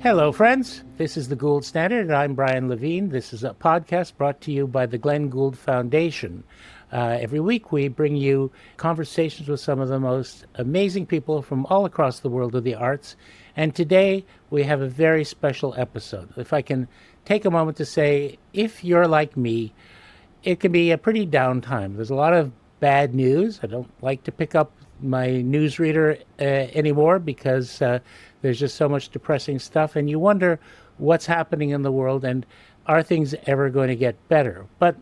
Hello, friends. This is the Gould Standard, and I'm Brian Levine. This is a podcast brought to you by the Glenn Gould Foundation. Every week, we bring you conversations with some of the most amazing people from all across the world of the arts. And today, we have a very special episode. If I can take a moment to say, if you're like me, it can be a pretty down time. There's a lot of bad news. I don't like to pick up my newsreader anymore because there's just so much depressing stuff, and you wonder what's happening in the world and are things ever going to get better. But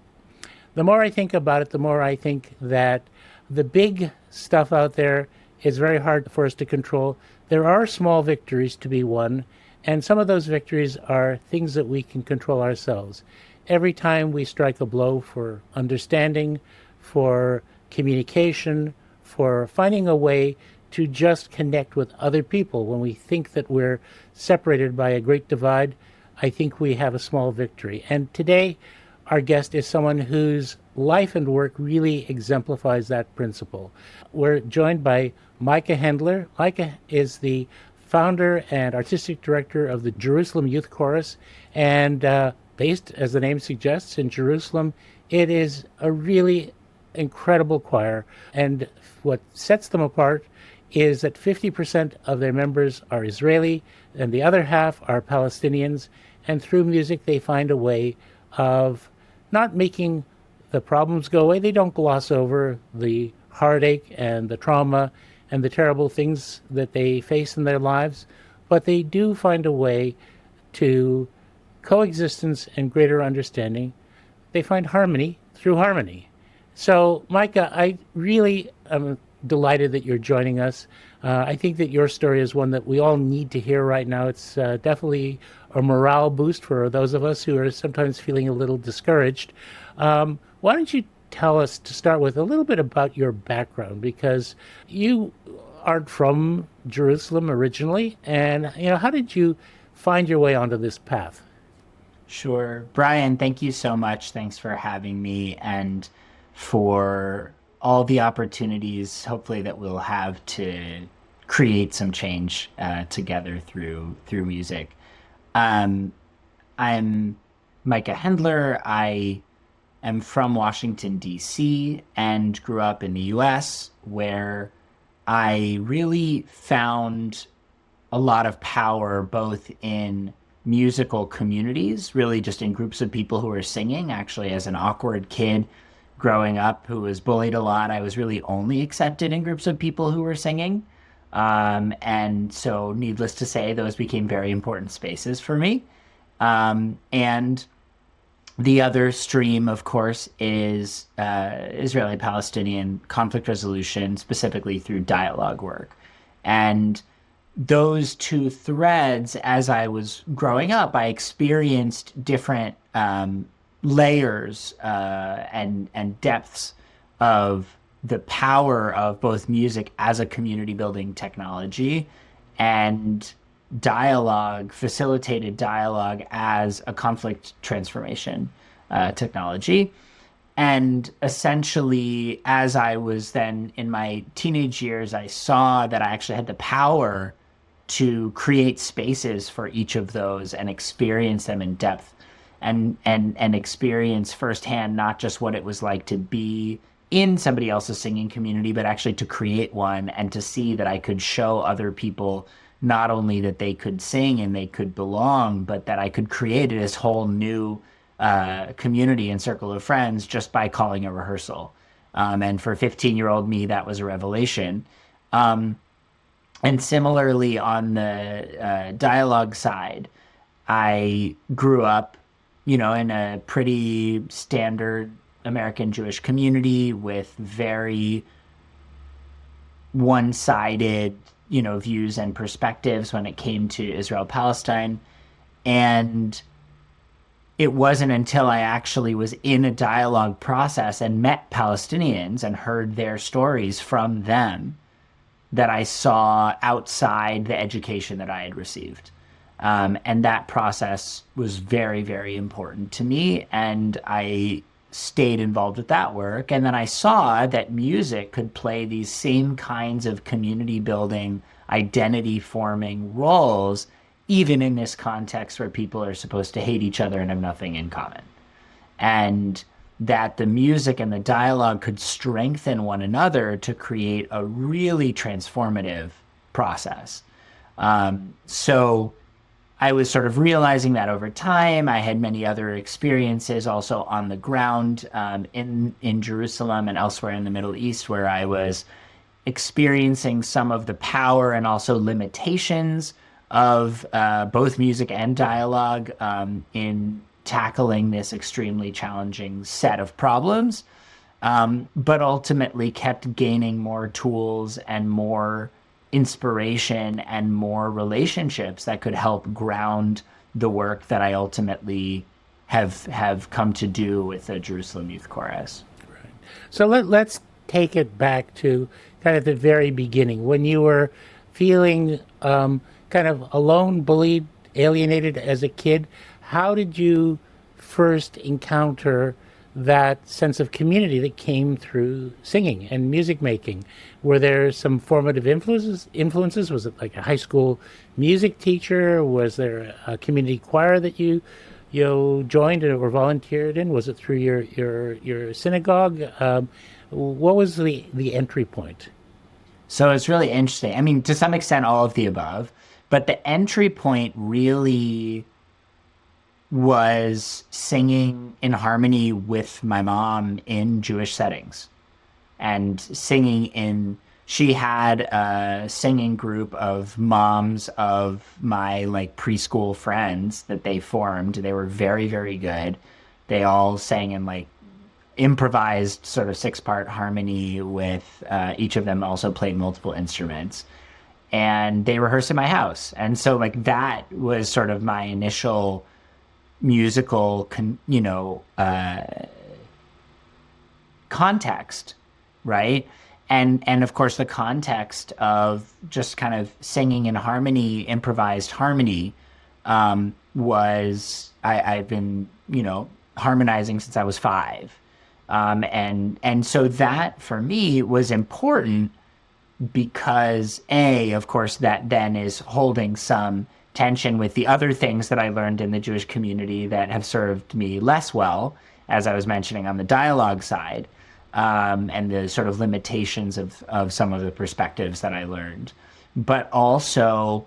the more I think about it, the more I think that the big stuff out there is very hard for us to control. There are small victories to be won, and some of those victories are things that we can control ourselves. Every time we strike a blow for understanding, for communication, for finding a way to just connect with other people when we think that we're separated by a great divide, I think we have a small victory. And today, our guest is someone whose life and work really exemplifies that principle. We're joined by Micah Hendler. Micah is the founder and artistic director of the Jerusalem Youth Chorus, and based, as the name suggests, in Jerusalem. It is a really incredible choir, and what sets them apart is that 50% of their members are Israeli and the other half are Palestinians, and through music they find a way of not making the problems go away. They don't gloss over the heartache and the trauma and the terrible things that they face in their lives, but they do find a way to coexistence and greater understanding. They find harmony through harmony. So, Micah, I really am delighted that you're joining us. I think that your story is one that we all need to hear right now. It's definitely a morale boost for those of us who are sometimes feeling a little discouraged. Why don't you tell us, to start with, a little bit about your background, because you aren't from Jerusalem originally, and how did you find your way onto this path? Sure. Brian, thank you so much. Thanks for having me and for all the opportunities, hopefully, that we'll have to create some change together through music. I'm Micah Hendler. I am from Washington, D.C., and grew up in the U.S., where I really found a lot of power both in musical communities, really just in groups of people who are singing. Actually, as an awkward kid growing up who was bullied a lot, I was really only accepted in groups of people who were singing. And so needless to say, those became very important spaces for me. And the other stream, of course, is Israeli and Palestinian conflict resolution, specifically through dialogue work. And those two threads, as I was growing up, I experienced different layers and depths of the power of both music as a community building technology and dialogue, facilitated dialogue as a conflict transformation technology. And essentially, as I was then in my teenage years, I saw that I actually had the power to create spaces for each of those and experience them in depth and experience firsthand not just what it was like to be in somebody else's singing community, but actually to create one and to see that I could show other people not only that they could sing and they could belong, but that I could create this whole new community and circle of friends just by calling a rehearsal. And for 15-year-old me, that was a revelation. And similarly, on the dialogue side, I grew up, in a pretty standard American Jewish community with very one-sided, views and perspectives when it came to Israel-Palestine. And it wasn't until I actually was in a dialogue process and met Palestinians and heard their stories from them that I saw outside the education that I had received. And that process was very, very important to me. And I stayed involved with that work. And then I saw that music could play these same kinds of community building, identity forming roles even in this context where people are supposed to hate each other and have nothing in common. And that the music and the dialogue could strengthen one another to create a really transformative process. So I was sort of realizing that over time. I had many other experiences also on the ground in Jerusalem and elsewhere in the Middle East, where I was experiencing some of the power and also limitations of both music and dialogue in tackling this extremely challenging set of problems, but ultimately kept gaining more tools and more inspiration and more relationships that could help ground the work that I ultimately have come to do with the Jerusalem Youth Chorus. Right. So let's take it back to kind of the very beginning, when you were feeling kind of alone, bullied, alienated as a kid. How did you first encounter that sense of community that came through singing and music making? Were there some formative influences? Was it like a high school music teacher? Was there a community choir that you joined or volunteered in? Was it through your synagogue? What was the entry point? So it's really interesting. I mean, to some extent, all of the above, but the entry point really was singing in harmony with my mom in Jewish settings, and she had a singing group of moms of my like preschool friends that they formed. They were very, very good. They all sang in like improvised sort of 6-part harmony with each of them also played multiple instruments, and they rehearsed in my house. And so like that was sort of my initial musical, context, right? And of course the context of just kind of singing in harmony, improvised harmony, was I've been, harmonizing since I was 5. And so that for me was important because of course, that then is holding some tension with the other things that I learned in the Jewish community that have served me less well, as I was mentioning on the dialogue side, and the sort of limitations of some of the perspectives that I learned. But also,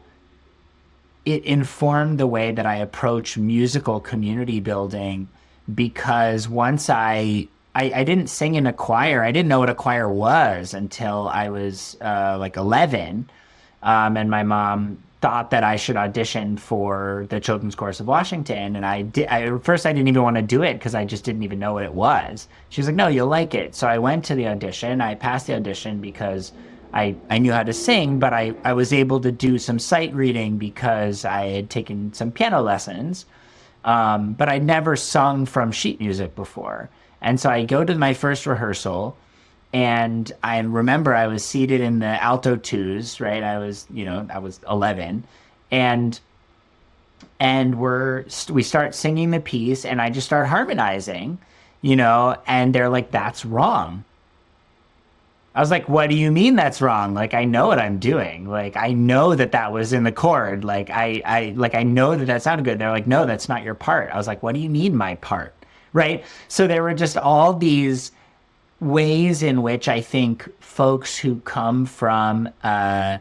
it informed the way that I approach musical community building, because once I didn't sing in a choir. I didn't know what a choir was until I was like 11, and my mom thought that I should audition for the Children's Chorus of Washington, and at first I didn't even want to do it because I just didn't even know what it was. She was like, "No, you'll like it." So I went to the audition. I passed the audition because I knew how to sing, but I was able to do some sight reading because I had taken some piano lessons, but I'd never sung from sheet music before. And so I go to my first rehearsal, and I remember I was seated in the alto twos, right? I was 11, and we start singing the piece, and I just start harmonizing, and they're like, "That's wrong." I was like, "What do you mean that's wrong? Like, I know what I'm doing. Like, I know that was in the chord. Like, I know that sounded good." They're like, "No, that's not your part." I was like, "What do you mean my part?" Right? So there were just all these ways in which I think folks who come from a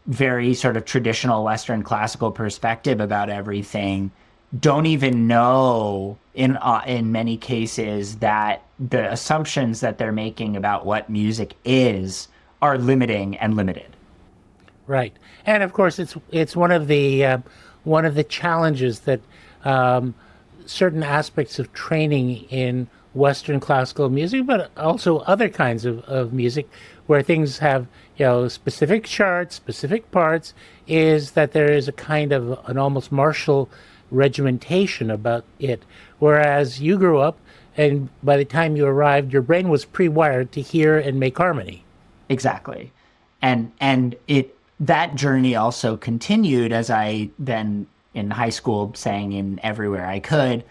very sort of traditional Western classical perspective about everything don't even know in many cases that the assumptions that they're making about what music is are limiting and limited. Right. And of course it's one of the challenges that certain aspects of training in Western classical music, but also other kinds of music where things have, specific charts, specific parts, is that there is a kind of an almost martial regimentation about it. Whereas you grew up, and by the time you arrived, your brain was pre-wired to hear and make harmony. Exactly. And that journey also continued as I then in high school sang in everywhere I could,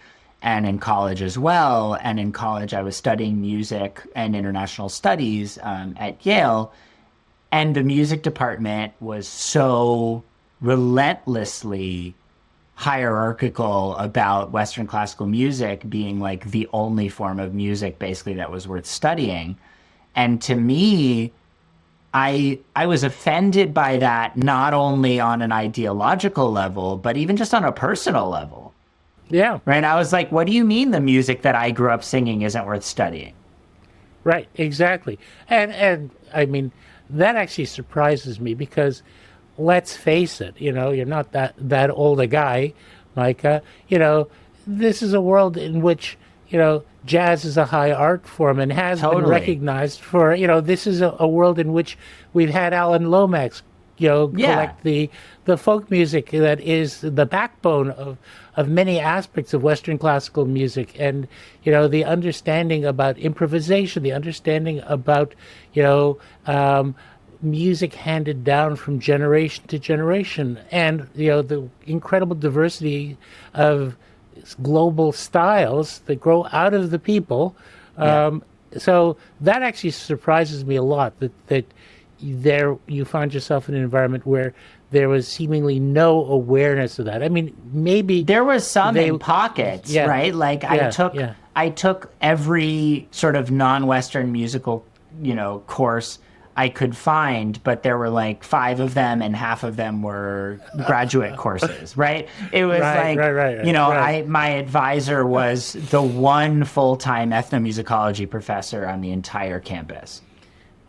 and in college as well. And in college, I was studying music and international studies at Yale. And the music department was so relentlessly hierarchical about Western classical music being like the only form of music basically that was worth studying. And to me, I was offended by that, not only on an ideological level, but even just on a personal level. Yeah. Right. I was like, what do you mean the music that I grew up singing isn't worth studying? Right, exactly. And I mean, that actually surprises me because let's face it, you're not that old a guy, Micah. This is a world in which, jazz is a high art form and has been recognized for, this is a world in which we've had Alan Lomax, collect the folk music that is the backbone of many aspects of Western classical music, and the understanding about improvisation, the understanding about music handed down from generation to generation, and the incredible diversity of global styles that grow out of the people. So that actually surprises me a lot, that there you find yourself in an environment where there was seemingly no awareness of that. I mean, maybe there was some in pockets, right? Like I took every sort of non-Western musical, course I could find, but there were like 5 of them, and half of them were graduate courses, right? It was my advisor was the one full-time ethnomusicology professor on the entire campus.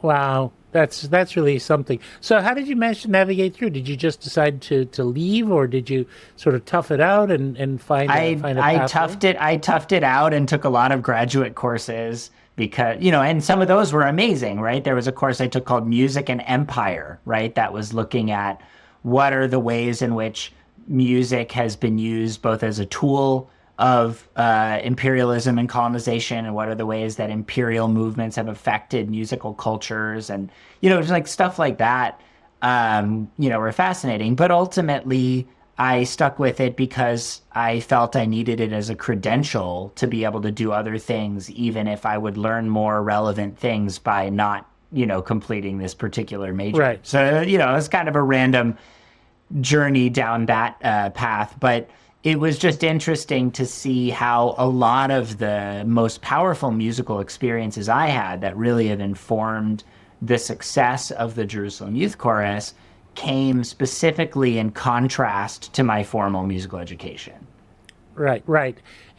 Wow. That's really something. So how did you manage to navigate through? Did you just decide to leave, or did you sort of tough it out and find a path? I toughed it out and took a lot of graduate courses because, and some of those were amazing, right? There was a course I took called Music and Empire, right? That was looking at what are the ways in which music has been used both as a tool of imperialism and colonization, and what are the ways that imperial movements have affected musical cultures, and just like stuff like that were fascinating. But ultimately I stuck with it because I felt I needed it as a credential to be able to do other things, even if I would learn more relevant things by not completing this particular major. Right. So it's kind of a random journey down that path, but it was just interesting to see how a lot of the most powerful musical experiences I had that really have informed the success of the Jerusalem Youth Chorus came specifically in contrast to my formal musical education. Right.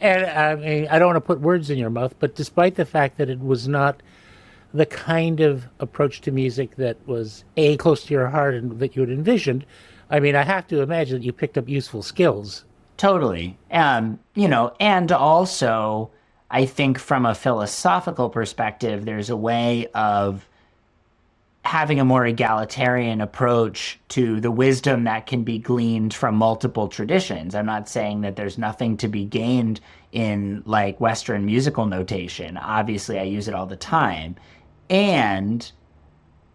And I mean, I don't want to put words in your mouth, but despite the fact that it was not the kind of approach to music that was close to your heart and that you had envisioned, I mean, I have to imagine that you picked up useful skills. Totally. And also, I think from a philosophical perspective, there's a way of having a more egalitarian approach to the wisdom that can be gleaned from multiple traditions. I'm not saying that there's nothing to be gained in like Western musical notation. Obviously, I use it all the time. And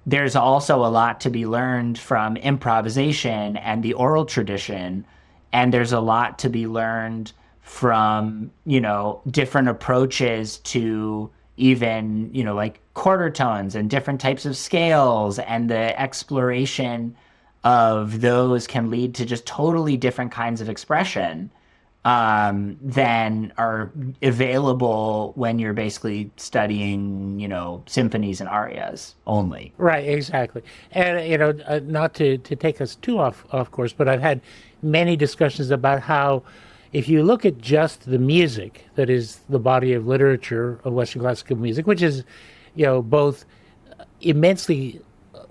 there's also a lot to be learned from improvisation and the oral tradition. And there's a lot to be learned from, different approaches to even, like quarter tones and different types of scales, and the exploration of those can lead to just totally different kinds of expression than are available when you're basically studying, symphonies and arias only. Right, exactly. And, not to take us too off course, but I've had many discussions about how if you look at just the music that is the body of literature of Western classical music, which is, both immensely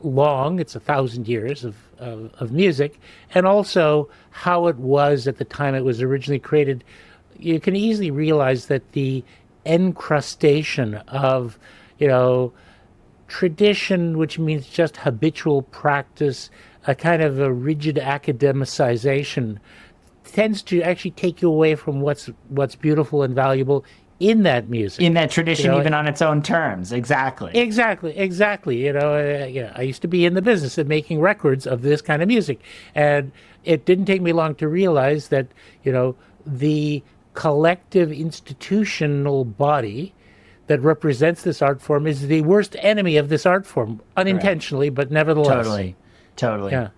long, it's 1,000 years of music, and also how it was at the time it was originally created, you can easily realize that the encrustation of, tradition, which means just habitual practice, a kind of a rigid academicization, tends to actually take you away from what's beautiful and valuable in that music, in that tradition, even on its own terms. Exactly. I used to be in the business of making records of this kind of music, and it didn't take me long to realize that the collective institutional body that represents this art form is the worst enemy of this art form, unintentionally, but nevertheless. Totally. Yeah.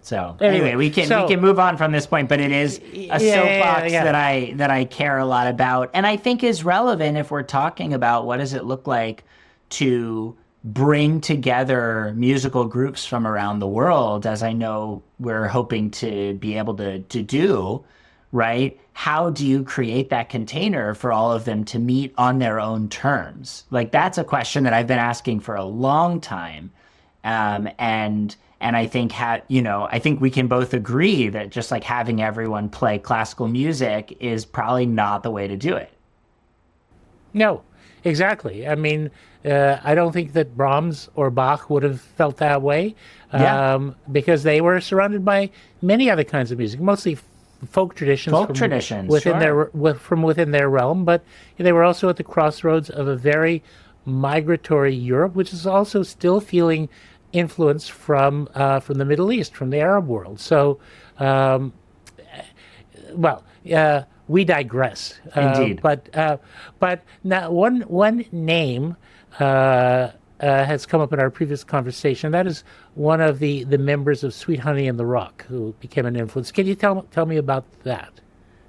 So anyway, we can move on from this point, but it is a soapbox that I care a lot about, and I think is relevant if we're talking about what does it look like to bring together musical groups from around the world, as I know we're hoping to be able to do, right? How do you create that container for all of them to meet on their own terms? Like, that's a question that I've been asking for a long time. And I think, I think we can both agree that just like having everyone play classical music is probably not the way to do it. No, exactly. I mean, I don't think that Brahms or Bach would have felt that way because they were surrounded by many other kinds of music, mostly folk traditions from within their realm, but they were also at the crossroads of a very migratory Europe, which is also still feeling influence from the Middle East, from the Arab world. So, we digress. Indeed. But now one name has come up in our previous conversation. That is one of the members of Sweet Honey and the Rock, who became an influence. Can you tell me about that?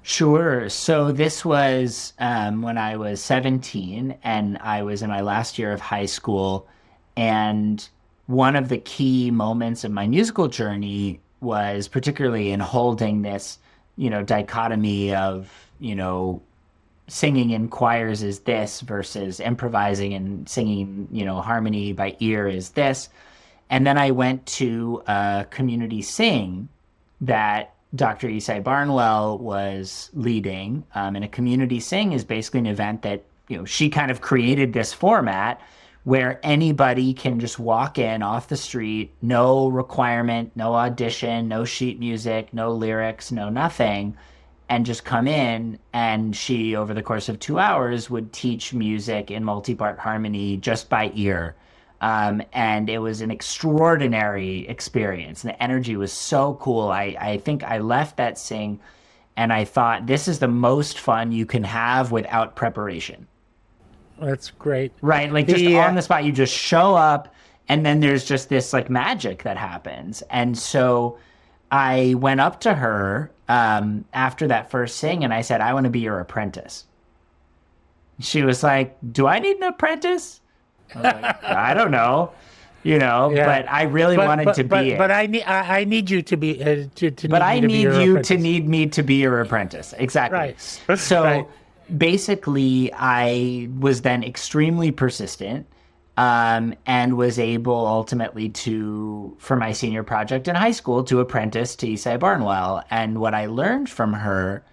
Sure. So this was when I was 17, and I was in my last year of high school. And one of the key moments of my musical journey was particularly in holding this, dichotomy of, singing in choirs is this versus improvising and singing, harmony by ear is this. And then I went to a community sing that Dr. Isai Barnwell was leading. And a community sing is basically an event that, she kind of created this format where anybody can just walk in off the street, no requirement, no audition, no sheet music, no lyrics, no nothing, and just come in. And she, over the course of 2 hours, would teach music in multi-part harmony just by ear. And it was an extraordinary experience. The energy was so cool. I think I left that sing and I thought, this is the most fun you can have without preparation. That's great. Right. Like just on the spot, you just show up and then there's just this like magic that happens. And so I went up to her after that first sing and I said, I want to be your apprentice. She was like, do I need an apprentice? I was like, I don't know, but I really wanted to be it. But I need you to be But I need you to need me to be your apprentice. Exactly. Right. So basically, I was then extremely persistent and was able ultimately for my senior project in high school, to apprentice to Isai Barnwell. And what I learned from her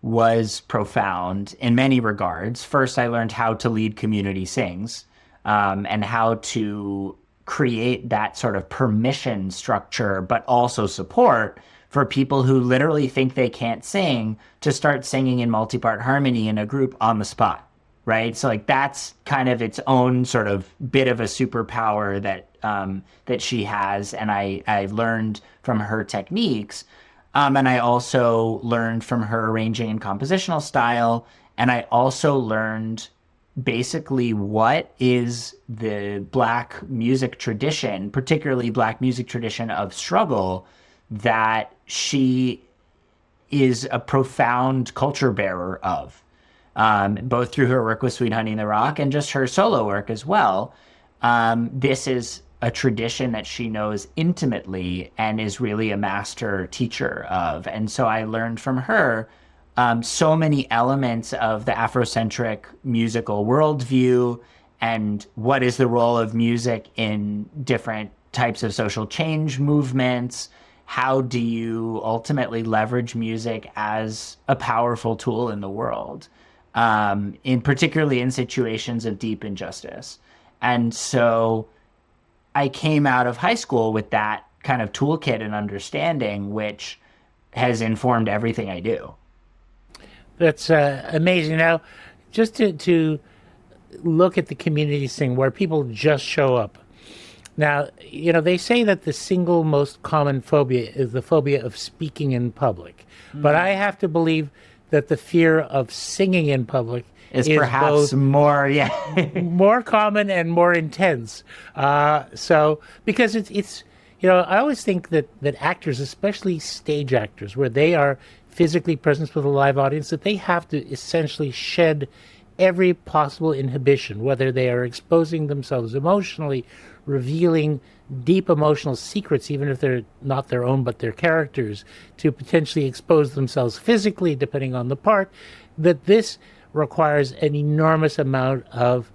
was profound in many regards. First, I learned how to lead community sings and how to create that sort of permission structure, but also support for people who literally think they can't sing to start singing in multi-part harmony in a group on the spot, right? So like that's kind of its own sort of bit of a superpower that she has, and I learned from her techniques, and I also learned from her arranging and compositional style, and I also learned basically what is the Black music tradition, particularly Black music tradition of struggle, that she is a profound culture bearer of, both through her work with Sweet Honey and the Rock and just her solo work as well. This is a tradition that she knows intimately and is really a master teacher of. And so I learned from her so many elements of the Afrocentric musical worldview and what is the role of music in different types of social change movements. How do you ultimately leverage music as a powerful tool in the world, particularly in situations of deep injustice? And so I came out of high school with that kind of toolkit and understanding, which has informed everything I do. That's amazing. Now, just to look at the community sing where people just show up. Now, they say that the single most common phobia is the phobia of speaking in public. But I have to believe that the fear of singing in public is perhaps more, more common and more intense. So because it's I always think that actors, especially stage actors, where they are physically present with a live audience, that they have to essentially shed every possible inhibition, whether they are exposing themselves emotionally, revealing deep emotional secrets, even if they're not their own but their characters, to potentially expose themselves physically, depending on the part, that this requires an enormous amount of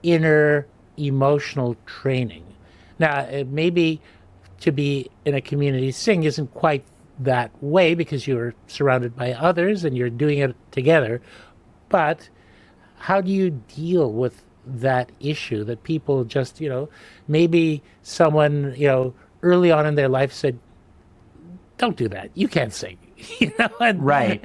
inner emotional training. Now, maybe to be in a community sing isn't quite that way because you're surrounded by others and you're doing it together, but how do you deal with that issue that people just, maybe someone, early on in their life said, don't do that. You can't sing. Right.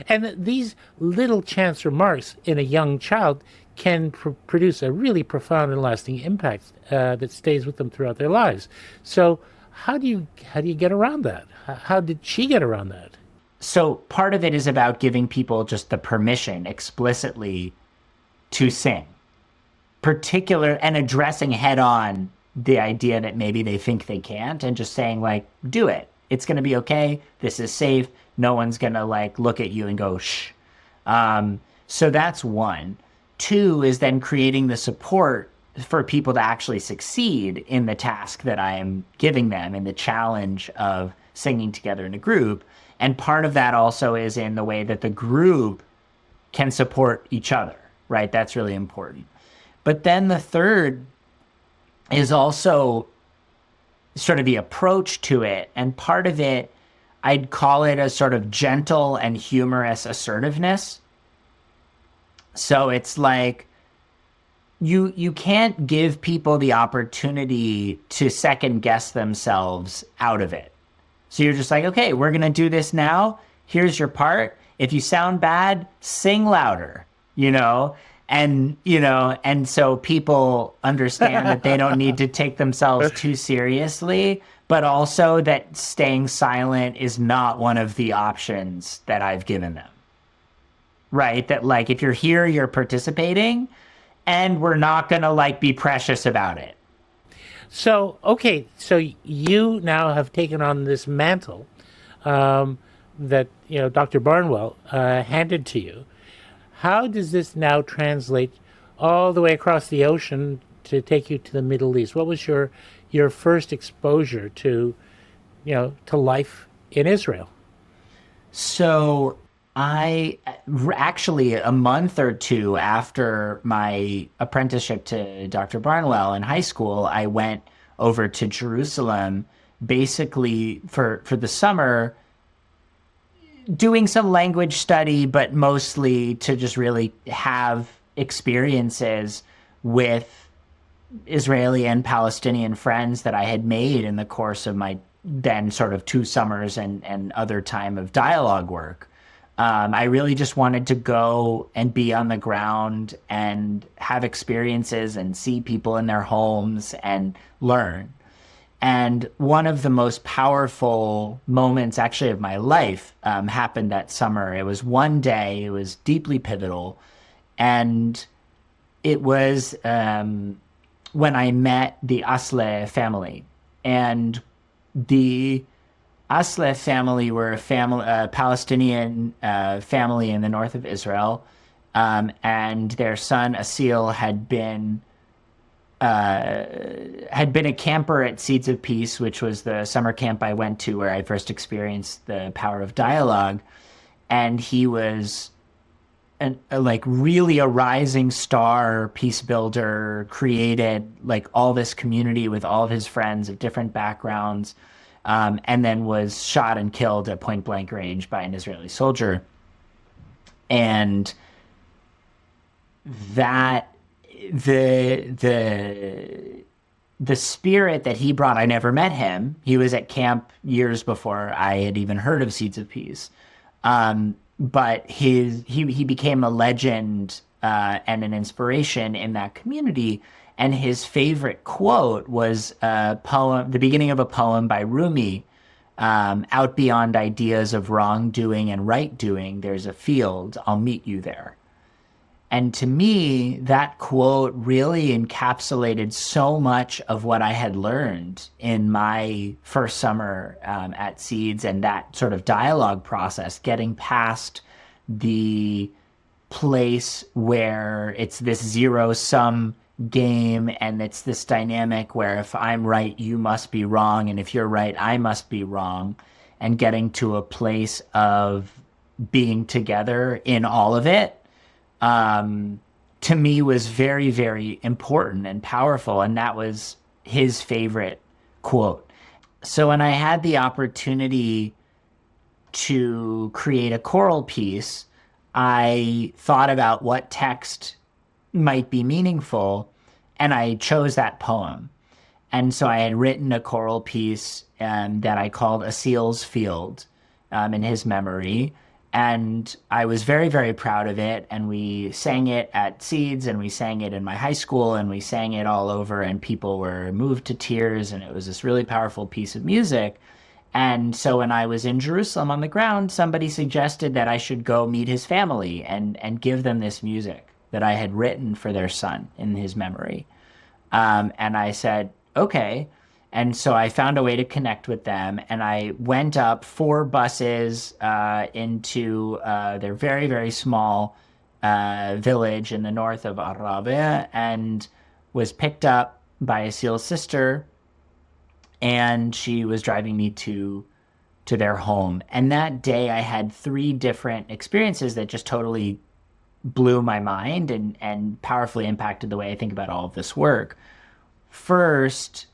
And these little chance remarks in a young child can produce a really profound and lasting impact that stays with them throughout their lives. So how do you get around that? How did she get around that? So part of it is about giving people just the permission explicitly to sing, and addressing head on the idea that maybe they think they can't, and just saying, like, do it. It's going to be okay. This is safe. No one's going to look at you and go, shh. So that's one. Two is then creating the support for people to actually succeed in the task that I am giving them, in the challenge of singing together in a group. And part of that also is in the way that the group can support each other, right? That's really important. But then the third is also sort of the approach to it. And part of it, I'd call it a sort of gentle and humorous assertiveness. So it's like, you can't give people the opportunity to second guess themselves out of it. So you're just like, okay, we're going to do this now. Here's your part. If you sound bad, sing louder, and so people understand that they don't need to take themselves too seriously, but also that staying silent is not one of the options that I've given them. Right? That if you're here, you're participating, and we're not going to be precious about it. So, okay, so you now have taken on this mantle that, Dr. Barnwell handed to you. How does this now translate all the way across the ocean to take you to the Middle East? What was your first exposure to life in Israel? So I actually, a month or two after my apprenticeship to Dr. Barnwell in high school, I went over to Jerusalem basically for the summer, doing some language study, but mostly to just really have experiences with Israeli and Palestinian friends that I had made in the course of my then sort of 2 summers and other time of dialogue work. I really just wanted to go and be on the ground and have experiences and see people in their homes and learn. And one of the most powerful moments actually of my life happened that summer. It was one day, it was deeply pivotal. And it was when I met the Asleh family. And the Asleh family were a Palestinian family in the north of Israel. And their son, Asil, had been a camper at Seeds of Peace, which was the summer camp I went to where I first experienced the power of dialogue. And he was really a rising star peace builder, created all this community with all of his friends of different backgrounds, and then was shot and killed at point blank range by an Israeli soldier. And that the spirit that he brought, I never met him. He was at camp years before I had even heard of Seeds of Peace. But he became a legend and an inspiration in that community. And his favorite quote was a poem, the beginning of a poem by Rumi, out beyond ideas of wrongdoing and right doing, there's a field, I'll meet you there. And to me, that quote really encapsulated so much of what I had learned in my first summer at Seeds, and that sort of dialogue process, getting past the place where it's this zero-sum game and it's this dynamic where if I'm right, you must be wrong, and if you're right, I must be wrong, and getting to a place of being together in all of it, to me was very, very important and powerful. And that was his favorite quote. So when I had the opportunity to create a choral piece, I thought about what text might be meaningful, and I chose that poem. And so I had written a choral piece that I called A Seal's Field in his memory. And I was very, very proud of it. And we sang it at Seeds, and we sang it in my high school, and we sang it all over, and people were moved to tears. And it was this really powerful piece of music. And so when I was in Jerusalem on the ground, somebody suggested that I should go meet his family and give them this music that I had written for their son in his memory. And I said, okay. And so I found a way to connect with them, and I went up 4 buses into their very, very small village in the north of Arabia, and was picked up by a SEAL's sister, and she was driving me to their home. And that day I had 3 different experiences that just totally blew my mind and powerfully impacted the way I think about all of this work. First,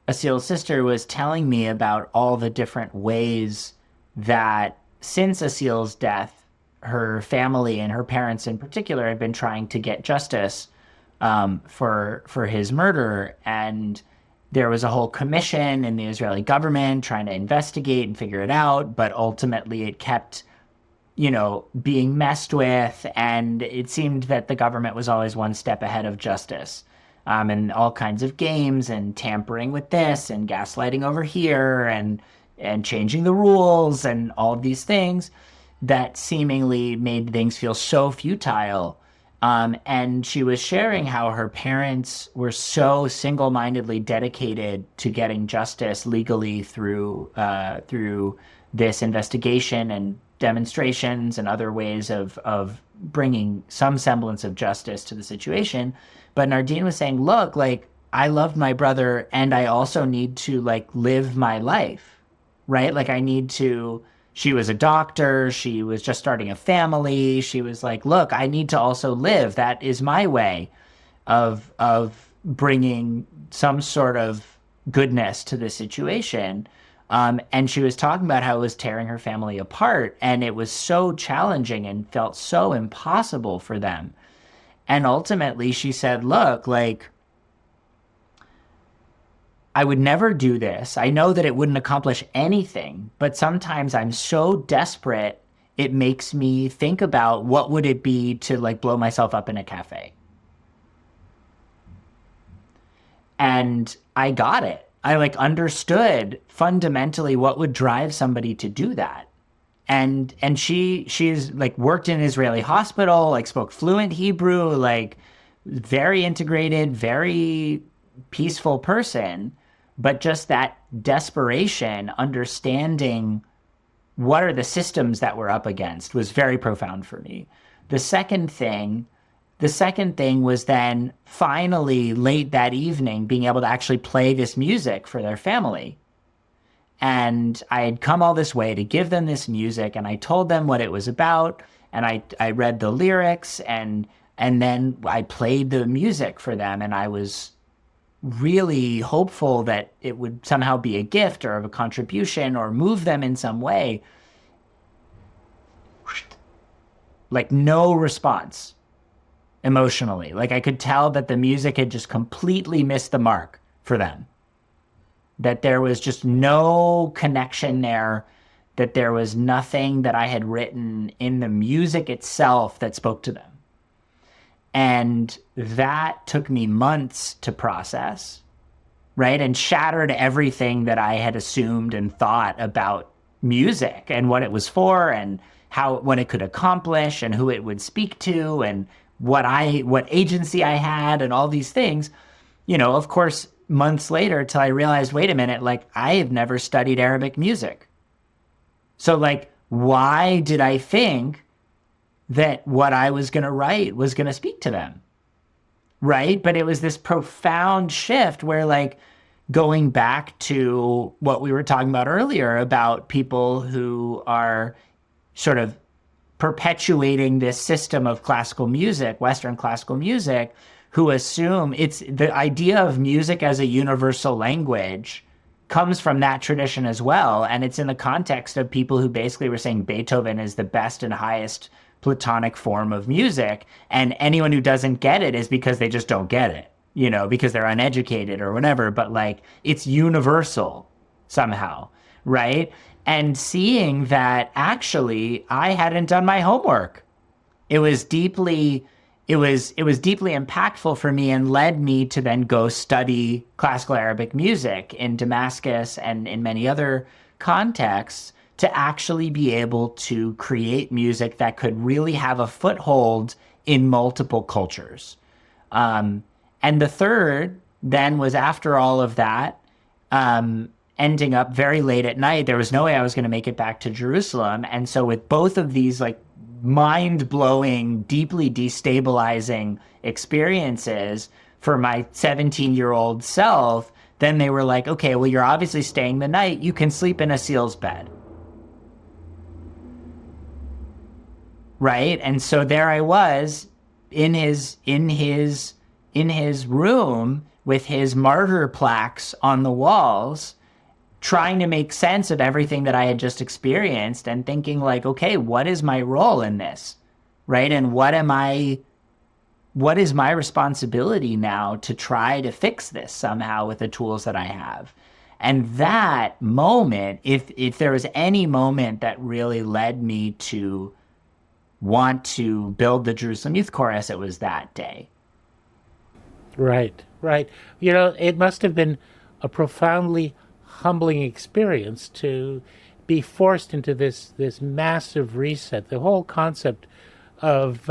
a SEAL's sister was telling me about all the different ways that since a SEAL's death, her family and her parents in particular have been trying to get justice for his murder. And there was a whole commission in the Israeli government trying to investigate and figure it out, but ultimately it kept, being messed with, and it seemed that the government was always one step ahead of justice. And all kinds of games and tampering with this and gaslighting over here and changing the rules and all of these things that seemingly made things feel so futile. And she was sharing how her parents were so single-mindedly dedicated to getting justice legally through this investigation and demonstrations and other ways of bringing some semblance of justice to the situation. But Nardine was saying, look, I loved my brother, and I also need to live my life, right? I need to, she was a doctor. She was just starting a family. She was like, look, I need to also live. That is my way of bringing some sort of goodness to the situation. And she was talking about how it was tearing her family apart, and it was so challenging and felt so impossible for them. And ultimately she said, look, I would never do this. I know that it wouldn't accomplish anything, but sometimes I'm so desperate, it makes me think about what would it be to blow myself up in a cafe. And I got it. I understood fundamentally what would drive somebody to do that. And she's worked in an Israeli hospital, spoke fluent Hebrew, very integrated, very peaceful person, but just that desperation, understanding what are the systems that we're up against was very profound for me. The second thing was then finally late that evening being able to actually play this music for their family. And I had come all this way to give them this music, and I told them what it was about, and I read the lyrics, and then I played the music for them, and I was really hopeful that it would somehow be a gift or of a contribution or move them in some way. No response emotionally. I could tell that the music had just completely missed the mark for them. That there was just no connection there, that there was nothing that I had written in the music itself that spoke to them. And that took me months to process, right? And shattered everything that I had assumed and thought about music and what it was for and what it could accomplish and who it would speak to and what agency I had and all these things, of course, months later, till I realized, wait a minute, like I have never studied Arabic music. So like, why did I think that what I was going to write was going to speak to them? Right? But it was this profound shift where like going back to what we were talking about earlier about people who are sort of perpetuating this system of classical music, Western classical music, who assume it's the idea of music as a universal language comes from that tradition as well. And it's in the context of people who basically were saying Beethoven is the best and highest Platonic form of music. And anyone who doesn't get it is because they just don't get it, because they're uneducated or whatever. But like, it's universal somehow, right? And seeing that actually I hadn't done my homework. It was deeply impactful for me and led me to then go study classical Arabic music in Damascus and in many other contexts to actually be able to create music that could really have a foothold in multiple cultures. And the third then was after all of that, ending up very late at night. There was no way I was going to make it back to Jerusalem. And so with both of these like mind-blowing, deeply destabilizing experiences for my 17-year-old self, then they were like, okay, well, you're obviously staying the night. You can sleep in a SEAL's bed. Right? And so there I was in his room with his martyr plaques on the walls, trying to make sense of everything that I had just experienced and thinking like, okay, what is my role in this? Right? And what is my responsibility now to try to fix this somehow with the tools that I have? And that moment, if there was any moment that really led me to want to build the Jerusalem Youth Chorus, it was that day. Right. It must have been a profoundly humbling experience to be forced into this massive reset. The whole concept of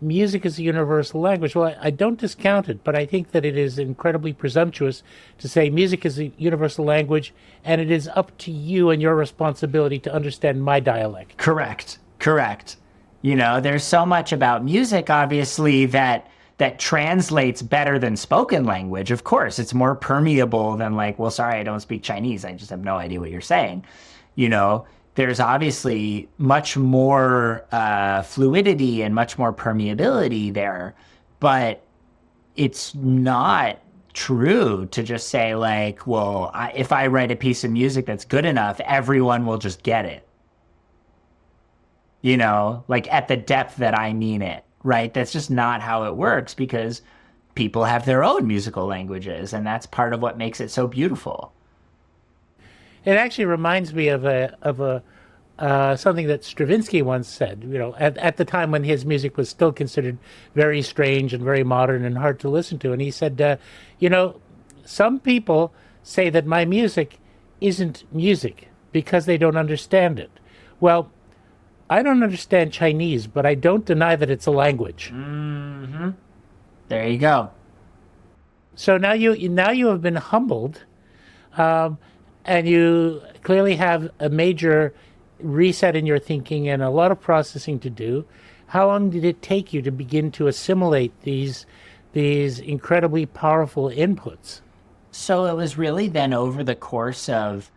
music as a universal language. Well, I don't discount it, but I think that it is incredibly presumptuous to say music is a universal language and it is up to you and your responsibility to understand my dialect. Correct. There's so much about music, obviously, that translates better than spoken language. Of course, it's more permeable than like, well, sorry, I don't speak Chinese. I just have no idea what you're saying. There's obviously much more fluidity and much more permeability there, but it's not true to just say like, well, if I write a piece of music that's good enough, everyone will just get it. Like at the depth that I mean it. Right? That's just not how it works because people have their own musical languages, and that's part of what makes it so beautiful. It actually reminds me of something that Stravinsky once said. At the time when his music was still considered very strange and very modern and hard to listen to, and he said, some people say that my music isn't music because they don't understand it. Well, I don't understand Chinese, but I don't deny that it's a language. Mm-hmm. There you go. So now you have been humbled, and you clearly have a major reset in your thinking and a lot of processing to do. How long did it take you to begin to assimilate these incredibly powerful inputs? So it was really then over the course of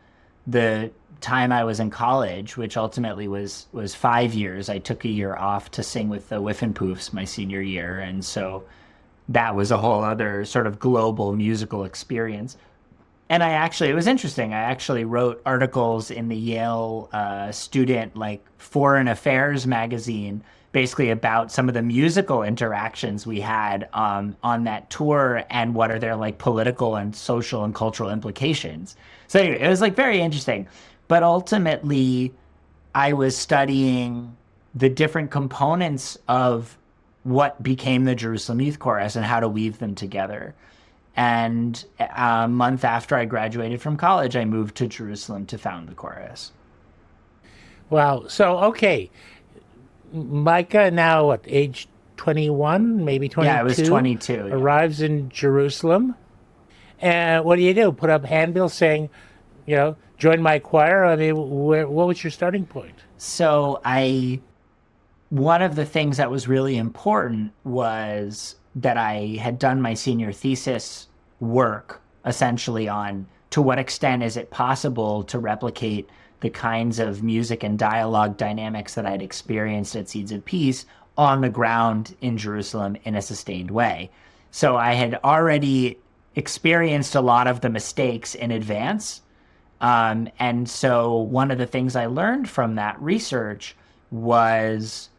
the time I was in college, which ultimately was 5 years. I took a year off to sing with the Whiffenpoofs my senior year. And so that was a whole other sort of global musical experience. And it was interesting. I actually wrote articles in the Yale student, like Foreign Affairs magazine, basically about some of the musical interactions we had on that tour and what are their like political and social and cultural implications. So anyway, it was like very interesting. But ultimately, I was studying the different components of what became the Jerusalem Youth Chorus and how to weave them together. And a month after I graduated from college, I moved to Jerusalem to found the chorus. Wow. So, okay. Micah, now what, age 21, maybe 22. Yeah, it was 22. Yeah. Arrives in Jerusalem. And what do? Put up handbills saying, join my choir? I mean, what was your starting point? So one of the things that was really important was that I had done my senior thesis work essentially on to what extent is it possible to replicate the kinds of music and dialogue dynamics that I'd experienced at Seeds of Peace on the ground in Jerusalem in a sustained way. So I had already experienced a lot of the mistakes in advance. And so one of the things I learned from that research was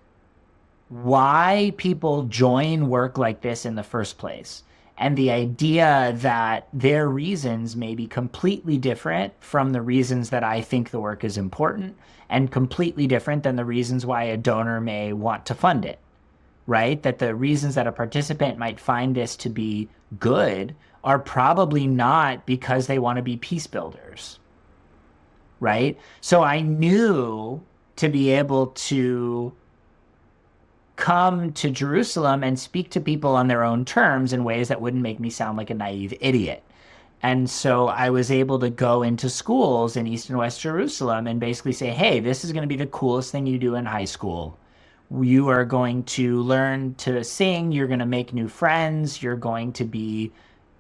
why people join work like this in the first place. And the idea that their reasons may be completely different from the reasons that I think the work is important, and completely different than the reasons why a donor may want to fund it, right? That the reasons that a participant might find this to be good are probably not because they want to be peace builders, right? So I knew to be able to come to Jerusalem and speak to people on their own terms in ways that wouldn't make me sound like a naive idiot. And so I was able to go into schools in East and West Jerusalem and basically say, hey, this is going to be the coolest thing you do in high school. You are going to learn to sing. You're going to make new friends. You're going to be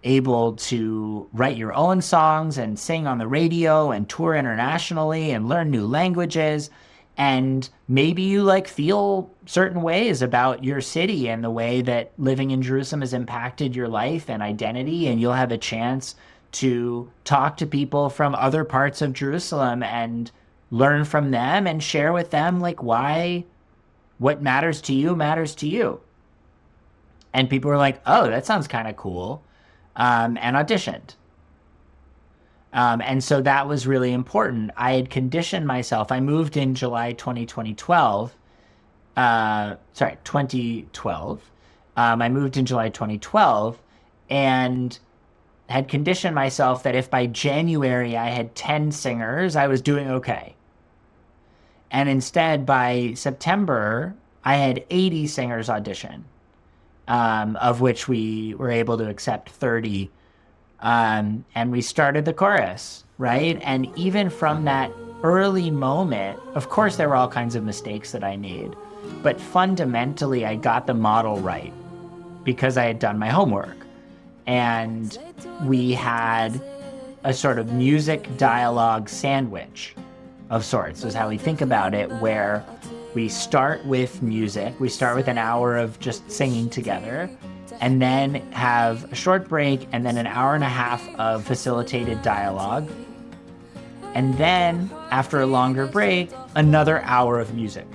able to write your own songs and sing on the radio and tour internationally and learn new languages. And maybe you feel certain ways about your city and the way that living in Jerusalem has impacted your life and identity. And you'll have a chance to talk to people from other parts of Jerusalem and learn from them and share with them why what matters to you matters to you. And people were like, oh, that sounds kind of cool. And auditioned. And so that was really important. I had conditioned myself. I moved in July 2012. I moved in July 2012 and had conditioned myself that if by January I had 10 singers, I was doing okay. And instead, by September, I had 80 singers audition, of which we were able to accept 30. And we started the chorus, right? And even from that early moment, of course, there were all kinds of mistakes that I made, but fundamentally, I got the model right because I had done my homework. And we had a sort of music dialogue sandwich of sorts, is how we think about it, where we start with music. We start with an hour of just singing together, and then have a short break, and then an hour and a half of facilitated dialogue. And then, after a longer break, another hour of music.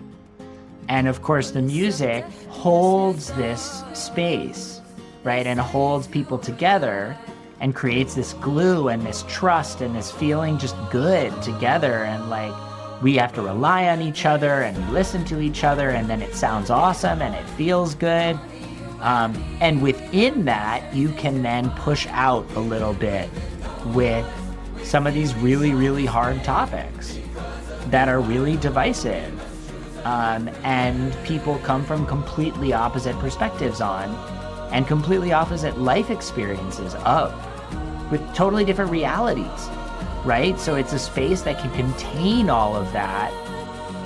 And of course, the music holds this space, right? And holds people together and creates this glue and this trust and this feeling just good together. And we have to rely on each other and listen to each other, and then it sounds awesome and it feels good. And within that, you can then push out a little bit with some of these really, really hard topics that are really divisive. And people come from completely opposite perspectives on, and completely opposite life experiences of, with totally different realities, right? So it's a space that can contain all of that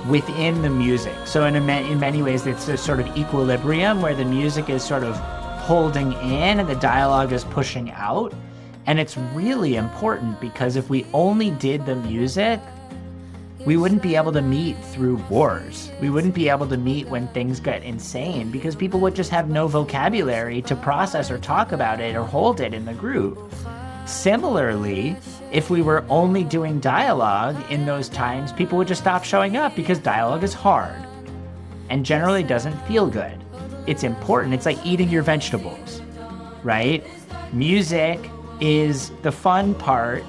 within the music. So in many ways, it's a sort of equilibrium where the music is sort of holding in and the dialogue is pushing out. And it's really important because if we only did the music, we wouldn't be able to meet through wars. We wouldn't be able to meet when things get insane because people would just have no vocabulary to process or talk about it or hold it in the group. Similarly, if we were only doing dialogue in those times, people would just stop showing up because dialogue is hard and generally doesn't feel good. It's important. It's like eating your vegetables, right? Music is the fun part,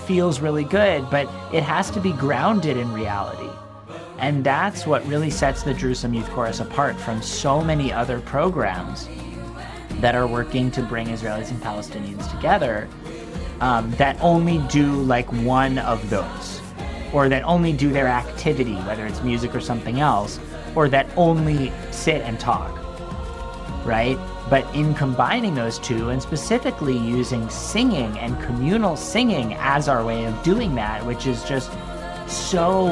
feels really good, but it has to be grounded in reality. And that's what really sets the Jerusalem Youth Chorus apart from so many other programs that are working to bring Israelis and Palestinians together, that only do one of those, or that only do their activity, whether it's music or something else, or that only sit and talk. right? But in combining those two, and specifically using singing and communal singing as our way of doing that, which is just so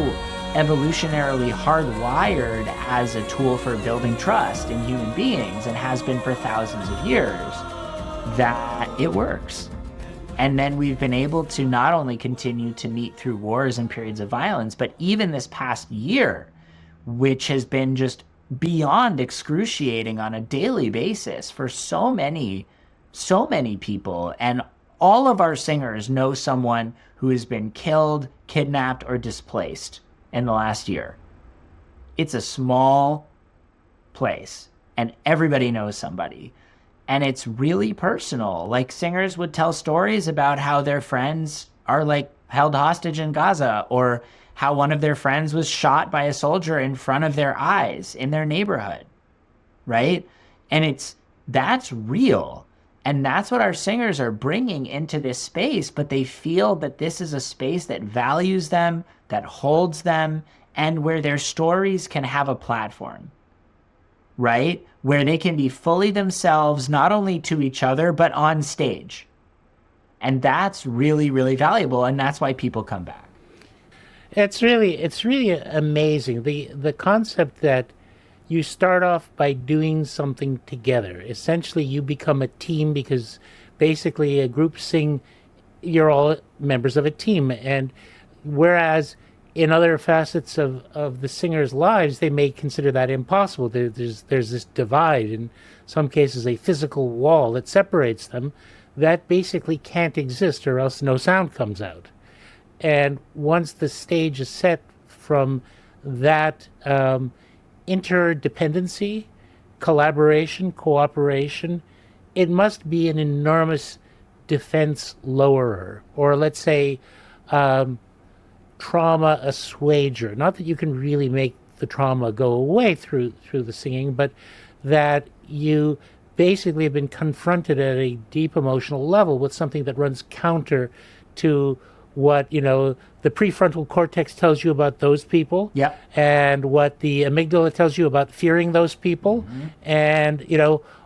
evolutionarily hardwired as a tool for building trust in human beings, and has been for thousands of years, that it works. And then we've been able to not only continue to meet through wars and periods of violence, but even this past year, which has been just beyond excruciating on a daily basis for so many people. And all of our singers know someone who has been killed, kidnapped, or displaced in the last year. It's a small place, and everybody knows somebody. And it's really personal. Like, singers would tell stories about how their friends are like held hostage in Gaza, or how one of their friends was shot by a soldier in front of their eyes in their neighborhood, right? And that's real. And that's what our singers are bringing into this space, but they feel that this is a space that values them, that holds them, and where their stories can have a platform, right? Where they can be fully themselves, not only to each other, but on stage. And that's really, really valuable. And that's why people come back. It's really amazing. The concept that you start off by doing something together. Essentially, you become a team because basically a group sing, you're all members of a team. And whereas in other facets of the singers' lives, they may consider that impossible. There's this divide, in some cases a physical wall that separates them, that basically can't exist, or else no sound comes out. And once the stage is set from that interdependency, collaboration, cooperation, it must be an enormous defense lowerer, or let's say trauma assuager. Not that you can really make the trauma go away through the singing, but that you basically have been confronted at a deep emotional level with something that runs counter to what, the prefrontal cortex tells you about those people, yep, and what the amygdala tells you about fearing those people, and,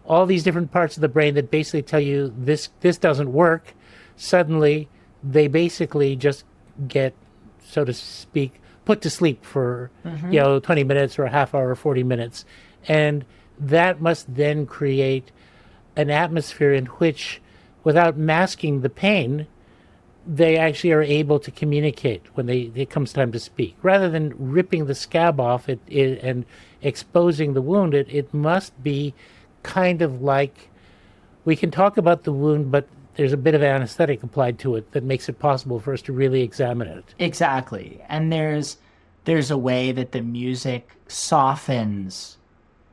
all these different parts of the brain that basically tell you this doesn't work. Suddenly, they basically just get, so to speak, put to sleep for, 20 minutes or a half hour or 40 minutes. And that must then create an atmosphere in which, without masking the pain, they actually are able to communicate when it comes time to speak. Rather than ripping the scab off and exposing the wound, it must be kind of like, we can talk about the wound, but there's a bit of anesthetic applied to it that makes it possible for us to really examine it. Exactly. And there's a way that the music softens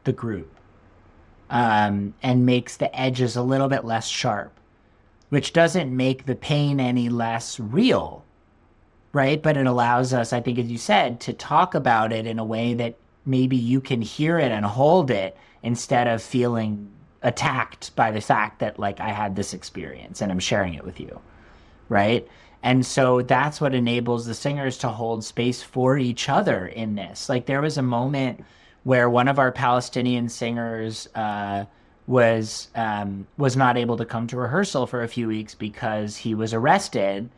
the group, and makes the edges a little bit less sharp, which doesn't make the pain any less real, right? But it allows us, I think, as you said, to talk about it in a way that maybe you can hear it and hold it, instead of feeling attacked by the fact that, like, I had this experience and I'm sharing it with you, right? And so that's what enables the singers to hold space for each other in this. Like, there was a moment where one of our Palestinian singers was not able to come to rehearsal for a few weeks because he was arrested,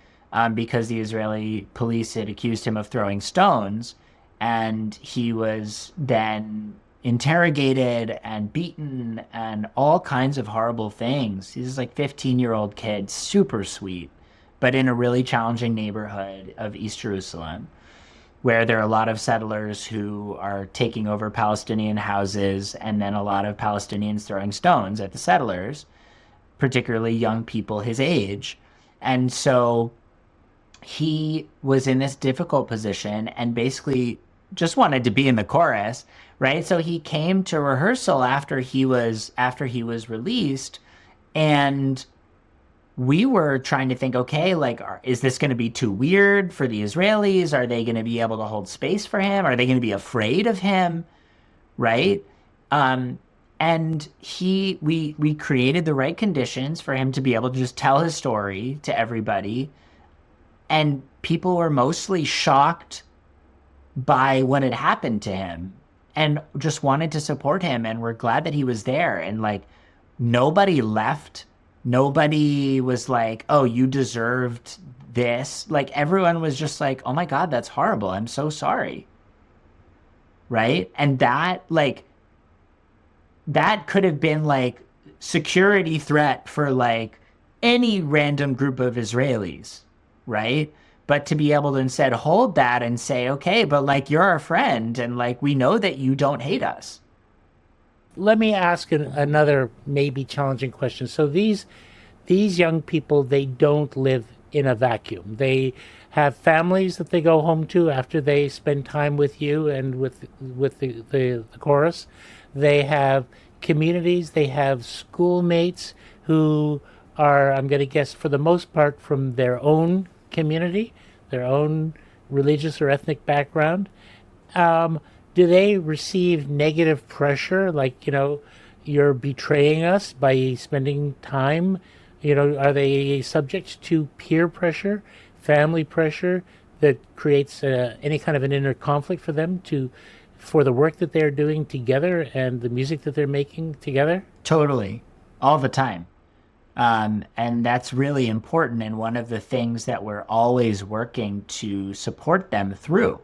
because the Israeli police had accused him of throwing stones, and he was then interrogated and beaten and all kinds of horrible things. He's like 15-year-old kid, super sweet, but in a really challenging neighborhood of East Jerusalem, where there are a lot of settlers who are taking over Palestinian houses, and then a lot of Palestinians throwing stones at the settlers, particularly young people his age. And so he was in this difficult position and basically just wanted to be in the chorus, right? So he came to rehearsal after he was released, and we were trying to think, okay, like, is this going to be too weird for the Israelis? Are they going to be able to hold space for him? Are they going to be afraid of him? Right? And we created the right conditions for him to be able to just tell his story to everybody. And people were mostly shocked by what had happened to him and just wanted to support him, and we're glad that he was there. And like, nobody left. Nobody was like, oh, you deserved this. Like, everyone was just like, oh my God, that's horrible. I'm so sorry. Right? And that, like, that could have been like security threat for like any random group of Israelis, right? But to be able to instead hold that and say, okay, but like, you're our friend, and like, we know that you don't hate us. Let me ask another maybe challenging question. So these young people, they don't live in a vacuum. They have families that they go home to after they spend time with you and with the chorus. They have communities. They have schoolmates who are, I'm going to guess, for the most part, from their own community, their own religious or ethnic background. Do they receive negative pressure, like, you're betraying us by spending time? Are they subject to peer pressure, family pressure that creates any kind of an inner conflict for them for the work that they're doing together and the music that they're making together? Totally. All the time. And that's really important, and one of the things that we're always working to support them through.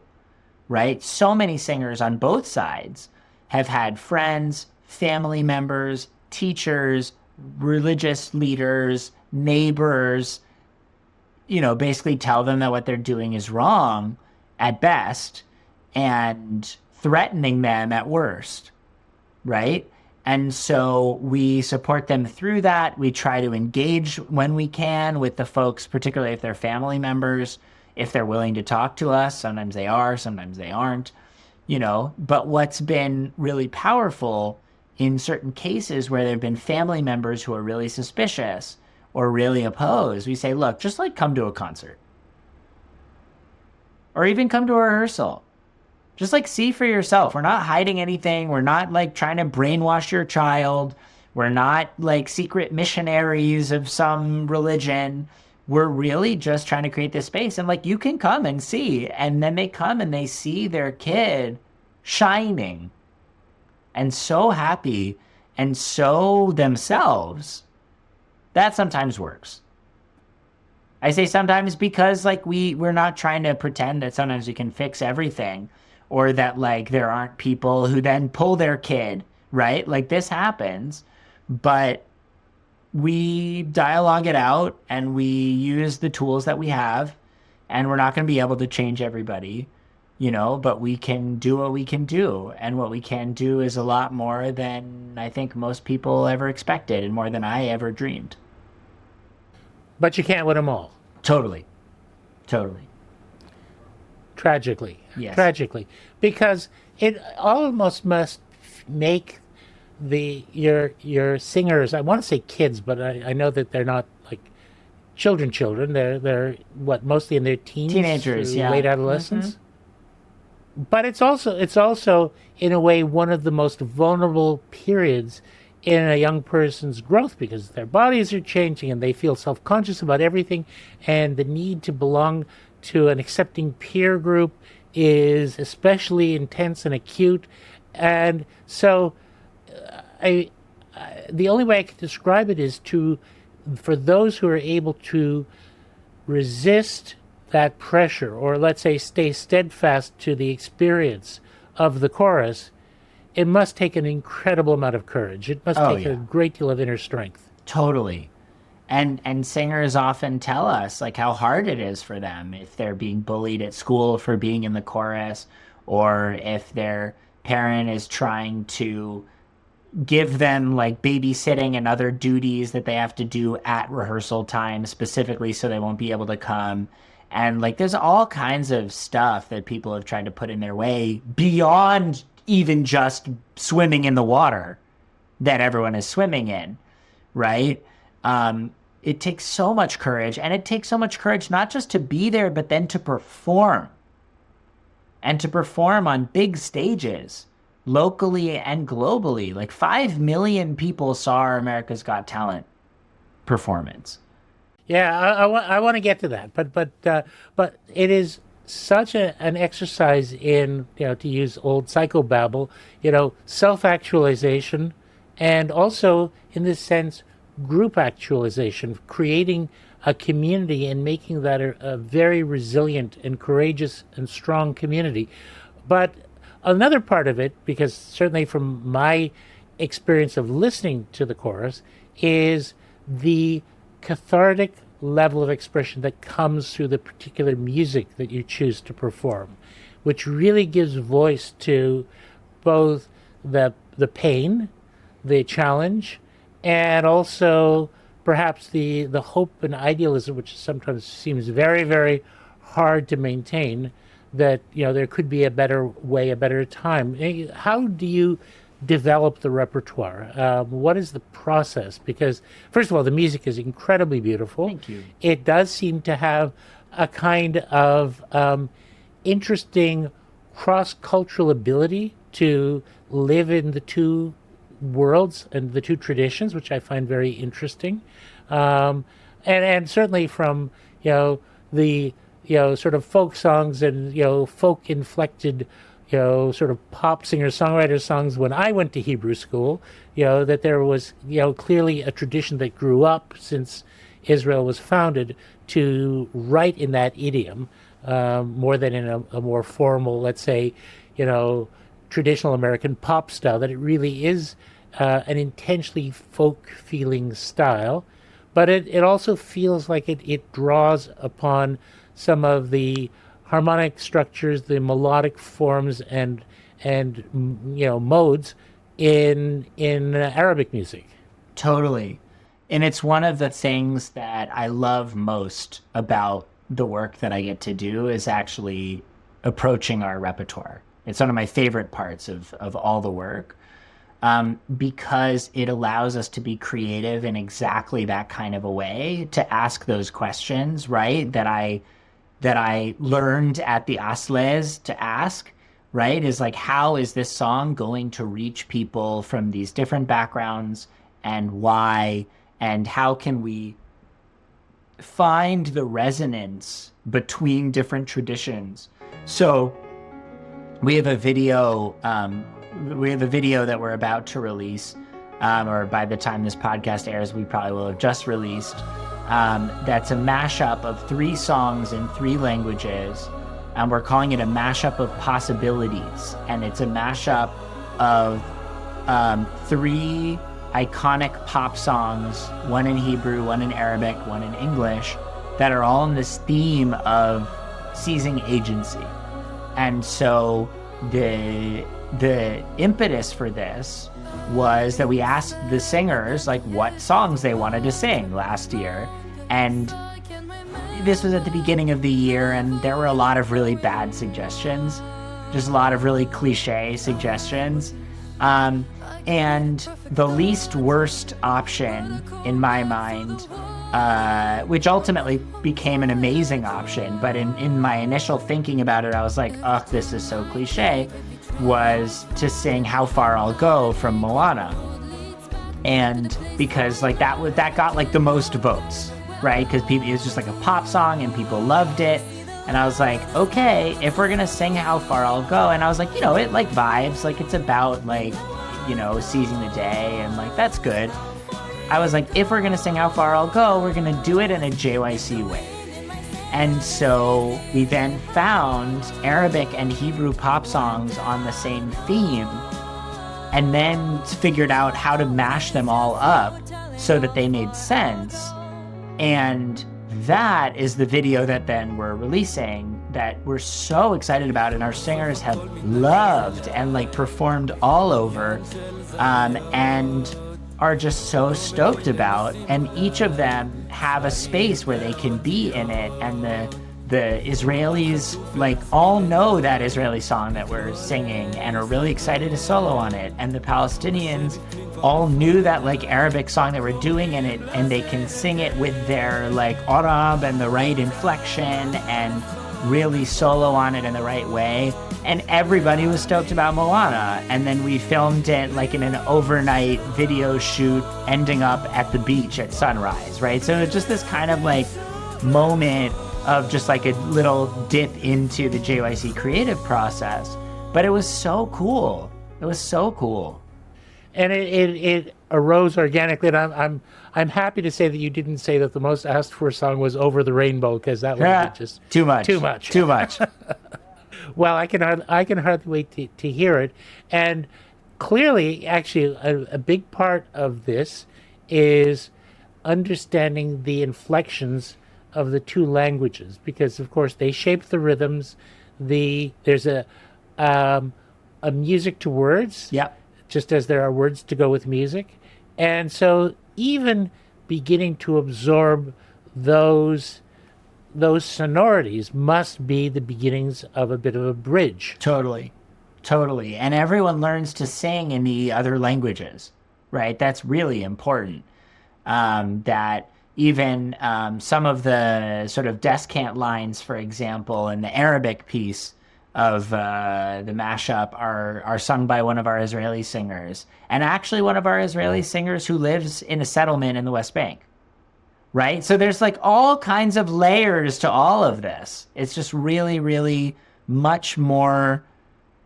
Right? So many singers on both sides have had friends, family members, teachers, religious leaders, neighbors, basically tell them that what they're doing is wrong at best and threatening them at worst. Right? And so we support them through that. We try to engage when we can with the folks, particularly if they're family members. If they're willing to talk to us, sometimes they are, sometimes they aren't, But what's been really powerful in certain cases where there have been family members who are really suspicious or really opposed, we say, look, just like come to a concert or even come to a rehearsal. Just like see for yourself. We're not hiding anything. We're not like trying to brainwash your child. We're not like secret missionaries of some religion. We're really just trying to create this space, and like, you can come and see. And then they come and they see their kid shining and so happy and so themselves. That sometimes works. I say sometimes because like we're not trying to pretend that sometimes we can fix everything, or that like there aren't people who then pull their kid, right? Like, this happens, but we dialogue it out and we use the tools that we have, and we're not going to be able to change everybody, but we can do what we can do. And what we can do is a lot more than I think most people ever expected, and more than I ever dreamed. But you can't win them all. Totally. Tragically. Yes. Tragically. Because it almost must make your singers, I want to say kids, but I know that they're not like children. They're what, mostly in their teens, teenagers, yeah, late adolescence. Mm-hmm. But it's also in a way one of the most vulnerable periods in a young person's growth, because their bodies are changing and they feel self-conscious about everything, and the need to belong to an accepting peer group is especially intense and acute. And so the only way I can describe it is for those who are able to resist that pressure, or let's say stay steadfast to the experience of the chorus, it must take an incredible amount of courage. It must take a great deal of inner strength. Totally. And singers often tell us like how hard it is for them if they're being bullied at school for being in the chorus, or if their parent is trying to give them like babysitting and other duties that they have to do at rehearsal time specifically so they won't be able to come. And like, there's all kinds of stuff that people have tried to put in their way beyond even just swimming in the water that everyone is swimming in, right? It takes so much courage, and it takes so much courage not just to be there, but then to perform, and to perform on big stages, locally and globally. Like 5 million people saw our America's Got Talent performance. Yeah, I want to get to that, but it is such an exercise in, to use old psychobabble, self-actualization, and also, in this sense, group actualization, creating a community and making that a very resilient and courageous and strong community. But another part of it, because certainly from my experience of listening to the chorus, is the cathartic level of expression that comes through the particular music that you choose to perform, which really gives voice to both the pain, the challenge, and also perhaps the hope and idealism, which sometimes seems very, very hard to maintain, that there could be a better way, a better time. How do you develop the repertoire? What is the process? Because first of all, the music is incredibly beautiful. Thank you. It does seem to have a kind of interesting cross-cultural ability to live in the two worlds and the two traditions, which I find very interesting. And certainly from the sort of folk songs and folk inflected sort of pop singer-songwriter songs when I went to Hebrew school, that there was, clearly a tradition that grew up since Israel was founded to write in that idiom, more than in a more formal, let's say, traditional American pop style, that it really is an intentionally folk-feeling style. But it also feels like it draws upon some of the harmonic structures, the melodic forms, and modes in Arabic music. Totally. And it's one of the things that I love most about the work that I get to do is actually approaching our repertoire. It's one of my favorite parts of all the work, because it allows us to be creative in exactly that kind of a way, to ask those questions, right, that I learned at the Asles to ask, right, is like, how is this song going to reach people from these different backgrounds, and why, and how can we find the resonance between different traditions? So we have a video that we're about to release, or by the time this podcast airs, we probably will have just released, that's a mashup of 3 songs in 3 languages, and we're calling it a mashup of possibilities. And it's a mashup of 3 iconic pop songs, one in Hebrew, one in Arabic, one in English, that are all in this theme of seizing agency. And so the impetus for this was that we asked the singers like what songs they wanted to sing last year, and this was at the beginning of the year, and there were a lot of really bad suggestions, just a lot of really cliche suggestions, and the least worst option in my mind, which ultimately became an amazing option, but in my initial thinking about it, I was like, ugh, this is so cliche, was to sing How Far I'll Go from Moana. And because like that got like the most votes, right? Because it was just like a pop song and people loved it. And I was like, okay, if we're gonna sing How Far I'll Go, and I was like, it like vibes, like it's about like, seizing the day, and like that's good. I was like, if we're gonna sing How Far I'll Go, we're gonna do it in a JYC way. And so we then found Arabic and Hebrew pop songs on the same theme, and then figured out how to mash them all up so that they made sense. And that is the video that then we're releasing, that we're so excited about, and our singers have loved and like performed all over, and are just so stoked about, and each of them have a space where they can be in it, and the Israelis like all know that Israeli song that we're singing and are really excited to solo on it, and the Palestinians all knew that like Arabic song that we're doing in it, and they can sing it with their like Arab and the right inflection and really solo on it in the right way. And everybody was stoked about Moana. And then we filmed it like in an overnight video shoot, ending up at the beach at sunrise, right? So it's just this kind of like moment of just like a little dip into the JYC creative process. But it was so cool. It was so cool. And it arose organically. And I'm happy to say that you didn't say that the most asked for song was "Over the Rainbow," because that would be just too much. Too much. Well, I can hardly wait to hear it. And clearly, actually, a big part of this is understanding the inflections of the two languages, because of course they shape the rhythms. There's a music to words, just as there are words to go with music, and so even beginning to absorb those sonorities must be the beginnings of a bit of a bridge. Totally. And everyone learns to sing in the other languages, right? That's really important. That even some of the sort of descant lines, for example, in the Arabic piece of the mashup are sung by one of our Israeli singers, and actually one of our Israeli singers who lives in a settlement in the West Bank, right? So there's like all kinds of layers to all of this. It's just really, really much more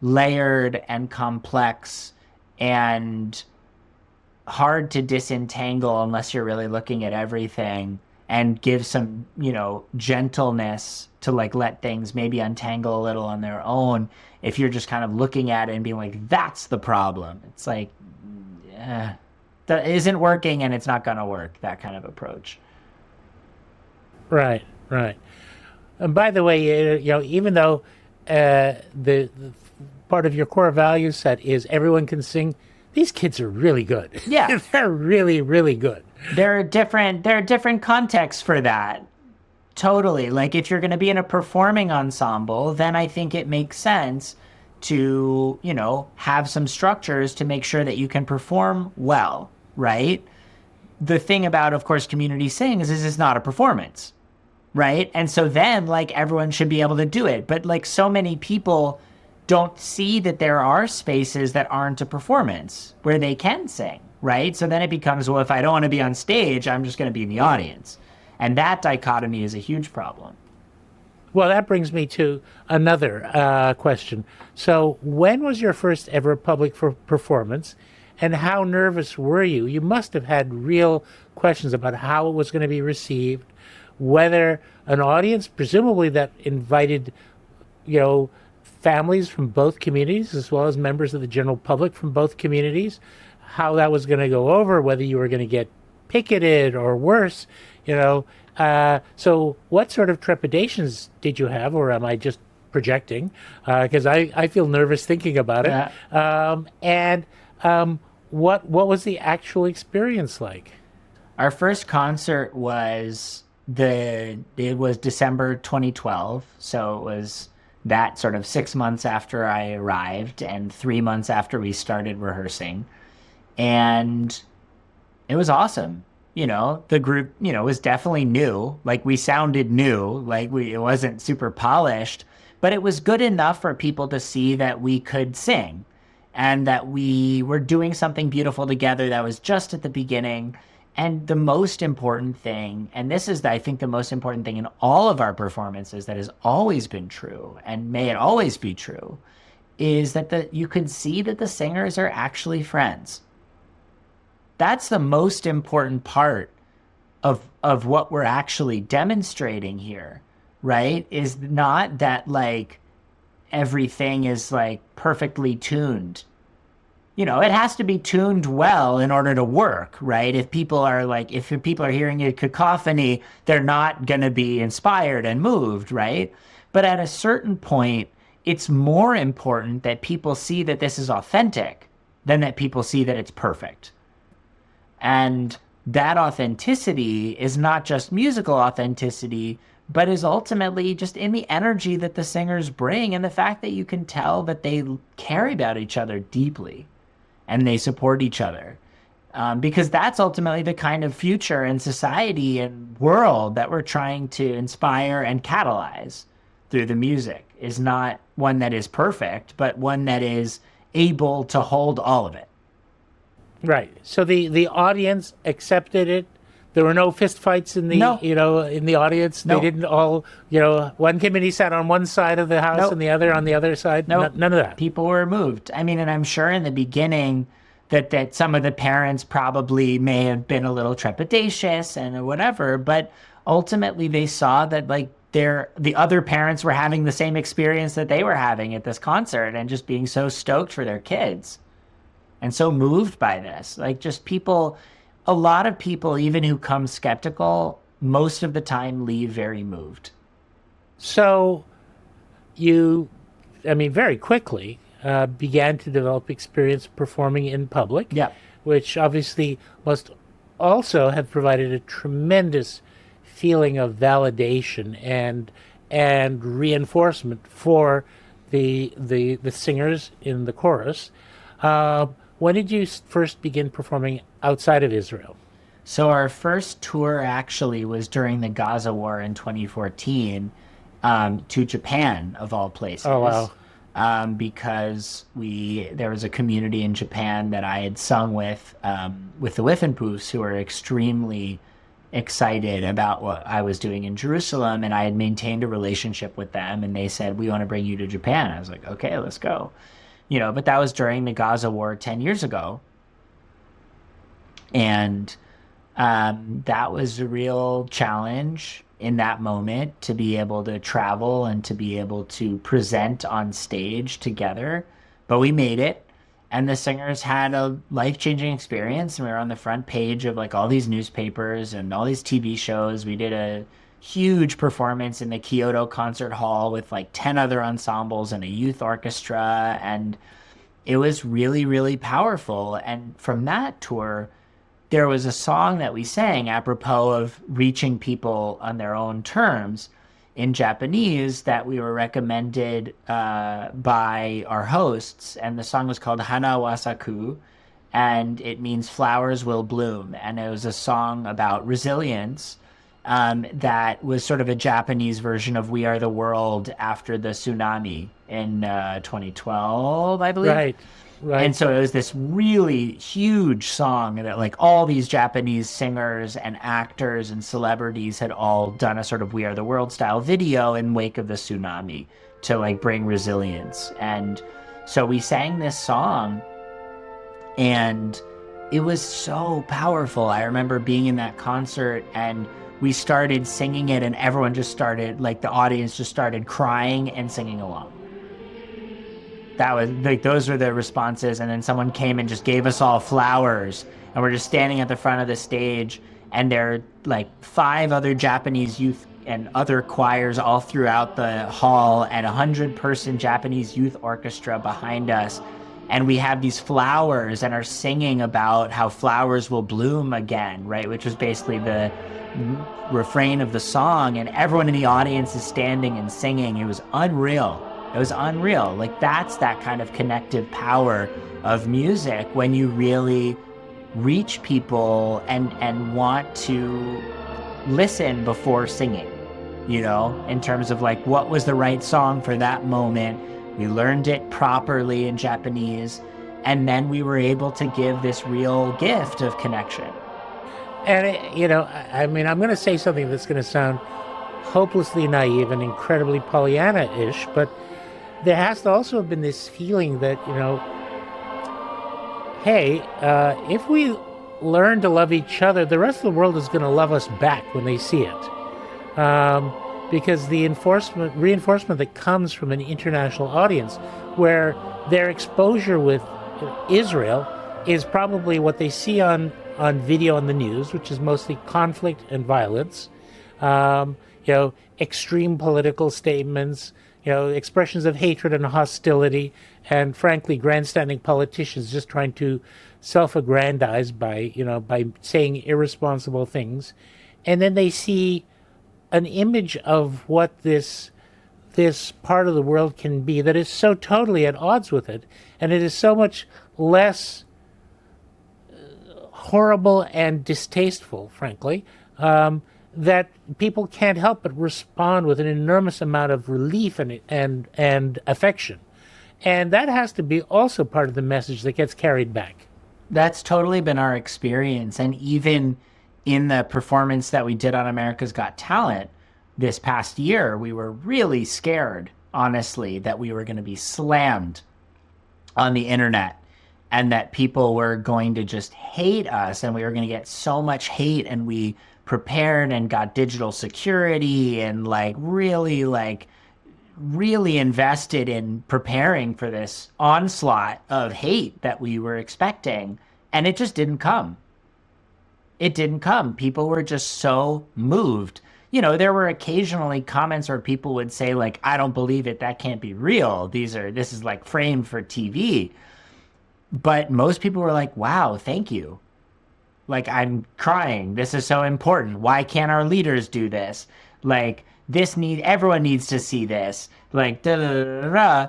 layered and complex and hard to disentangle unless you're really looking at everything, and give some, gentleness to like let things maybe untangle a little on their own. If you're just kind of looking at it and being like, that's the problem. It's like, that isn't working and it's not going to work, that kind of approach. Right. And by the way, even though the part of your core value set is everyone can sing, these kids are really good. Yeah. They're really, really good. There are different contexts for that. Totally. Like if you're going to be in a performing ensemble, then I think it makes sense to, have some structures to make sure that you can perform well, right? The thing about, of course, community sings is it's not a performance, right? And so then like everyone should be able to do it. But like so many people don't see that there are spaces that aren't a performance where they can sing, right? So then it becomes, well, if I don't want to be on stage, I'm just going to be in the audience. And that dichotomy is a huge problem. Well, that brings me to another question. So when was your first ever public performance, and how nervous were you? You must have had real questions about how it was going to be received, whether an audience, presumably that invited, families from both communities, as well as members of the general public from both communities, how that was going to go over, whether you were going to get picketed or worse, So what sort of trepidations did you have, or am I just projecting? Because I feel nervous thinking about it. Yeah. What was the actual experience like? Our first concert was December 2012, so it was that sort of 6 months after I arrived and 3 months after we started rehearsing. And it was awesome. The group, was definitely new. Like we sounded new, like it wasn't super polished, but it was good enough for people to see that we could sing and that we were doing something beautiful together that was just at the beginning. And the most important thing, and this is, I think, the most important thing in all of our performances that has always been true, and may it always be true, is that you can see that the singers are actually friends. That's the most important part of what we're actually demonstrating here, right? Is not that like everything is like perfectly tuned. It has to be tuned well in order to work, right? If people are hearing a cacophony, they're not going to be inspired and moved, right? But at a certain point, it's more important that people see that this is authentic than that people see that it's perfect. And that authenticity is not just musical authenticity, but is ultimately just in the energy that the singers bring and the fact that you can tell that they care about each other deeply and they support each other. Because that's ultimately the kind of future and society and world that we're trying to inspire and catalyze through the music, is not one that is perfect, but one that is able to hold all of it. Right. So the audience accepted it. There were no fist fights in the No. in the audience. No. They didn't all one came and he sat on one side of the house Nope. and the other on the other side. Nope. None of that. People were moved. I mean, and I'm sure in the beginning that some of the parents probably may have been a little trepidatious and whatever, but ultimately they saw that like the other parents were having the same experience that they were having at this concert and just being so stoked for their kids and so moved by this. Like just people, a lot of people, even who come skeptical, most of the time leave very moved. So very quickly began to develop experience performing in public, Yeah. which obviously must also have provided a tremendous feeling of validation and reinforcement for the singers in the chorus. When did you first begin performing outside of Israel? So our first tour actually was during the Gaza war in 2014 to Japan, of all places. Oh, wow. Because there was a community in Japan that I had sung with the Whiffenpoofs, who were extremely excited about what I was doing in Jerusalem, and I had maintained a relationship with them, and they said, "We want to bring you to Japan." I was like, "Okay, let's go." But that was during the Gaza war 10 years ago. And that was a real challenge in that moment to be able to travel and to be able to present on stage together. But we made it. And the singers had a life-changing experience. And we were on the front page of like all these newspapers and all these TV shows. We did a huge performance in the Kyoto Concert Hall with like 10 other ensembles and a youth orchestra. And it was really, really powerful. And from that tour, there was a song that we sang apropos of reaching people on their own terms in Japanese that we were recommended by our hosts. And the song was called Hana Wasaku, and it means flowers will bloom. And it was a song about resilience that was sort of a Japanese version of We Are the World after the tsunami in 2012, I believe. Right. And so it was this really huge song that like all these Japanese singers and actors and celebrities had all done a sort of We Are the World style video in wake of the tsunami to like bring resilience. And so we sang this song and it was so powerful. I remember being in that concert and we started singing it and everyone just started, like the audience just started crying and singing along. That was like, those were the responses. And then someone came and just gave us all flowers and we're just standing at the front of the stage and there are like 5 other Japanese youth and other choirs all throughout the hall and 100-person Japanese youth orchestra behind us. And we have these flowers and are singing about how flowers will bloom again, right? Which was basically the refrain of the song. And everyone in the audience is standing and singing. It was unreal. It was unreal. Like that's that kind of connective power of music when you really reach people and want to listen before singing, in terms of like what was the right song for that moment. We learned it properly in Japanese, and then we were able to give this real gift of connection. And, I'm going to say something that's going to sound hopelessly naive and incredibly Pollyanna-ish, but there has to also have been this feeling that, hey, if we learn to love each other, the rest of the world is going to love us back when they see it. Because the reinforcement that comes from an international audience, where their exposure with Israel is probably what they see on video on the news, which is mostly conflict and violence, extreme political statements, expressions of hatred and hostility, and frankly, grandstanding politicians just trying to self-aggrandize by saying irresponsible things. And then they see an image of what this part of the world can be that is so totally at odds with it, and it is so much less horrible and distasteful, frankly, that people can't help but respond with an enormous amount of relief and affection. And that has to be also part of the message that gets carried back. That's totally been our experience. And even in the performance that we did on America's Got Talent this past year, we were really scared, honestly, that we were going to be slammed on the internet and that people were going to just hate us and we were going to get so much hate. And we prepared and got digital security and really invested in preparing for this onslaught of hate that we were expecting. And it just didn't come. It didn't come. People were just so moved. There were occasionally comments where people would say, like, I don't believe it. That can't be real. This is like framed for TV. But most people were like, wow, thank you. Like, I'm crying. This is so important. Why can't our leaders do this? Like, everyone needs to see this. Like, because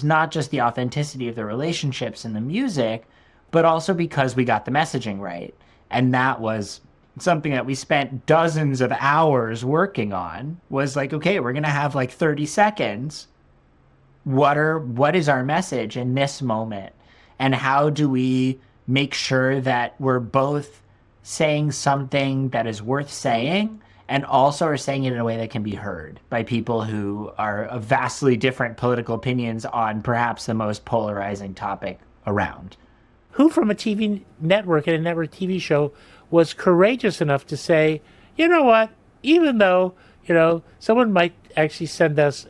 not just the authenticity of the relationships and the music, but also because we got the messaging right. And that was something that we spent dozens of hours working on, was like, okay, we're going to have like 30 seconds. What is our message in this moment? And how do we make sure that we're both saying something that is worth saying and also are saying it in a way that can be heard by people who are of vastly different political opinions on perhaps the most polarizing topic around? Who from a TV network and a network TV show was courageous enough to say, you know what, even though, someone might actually send us,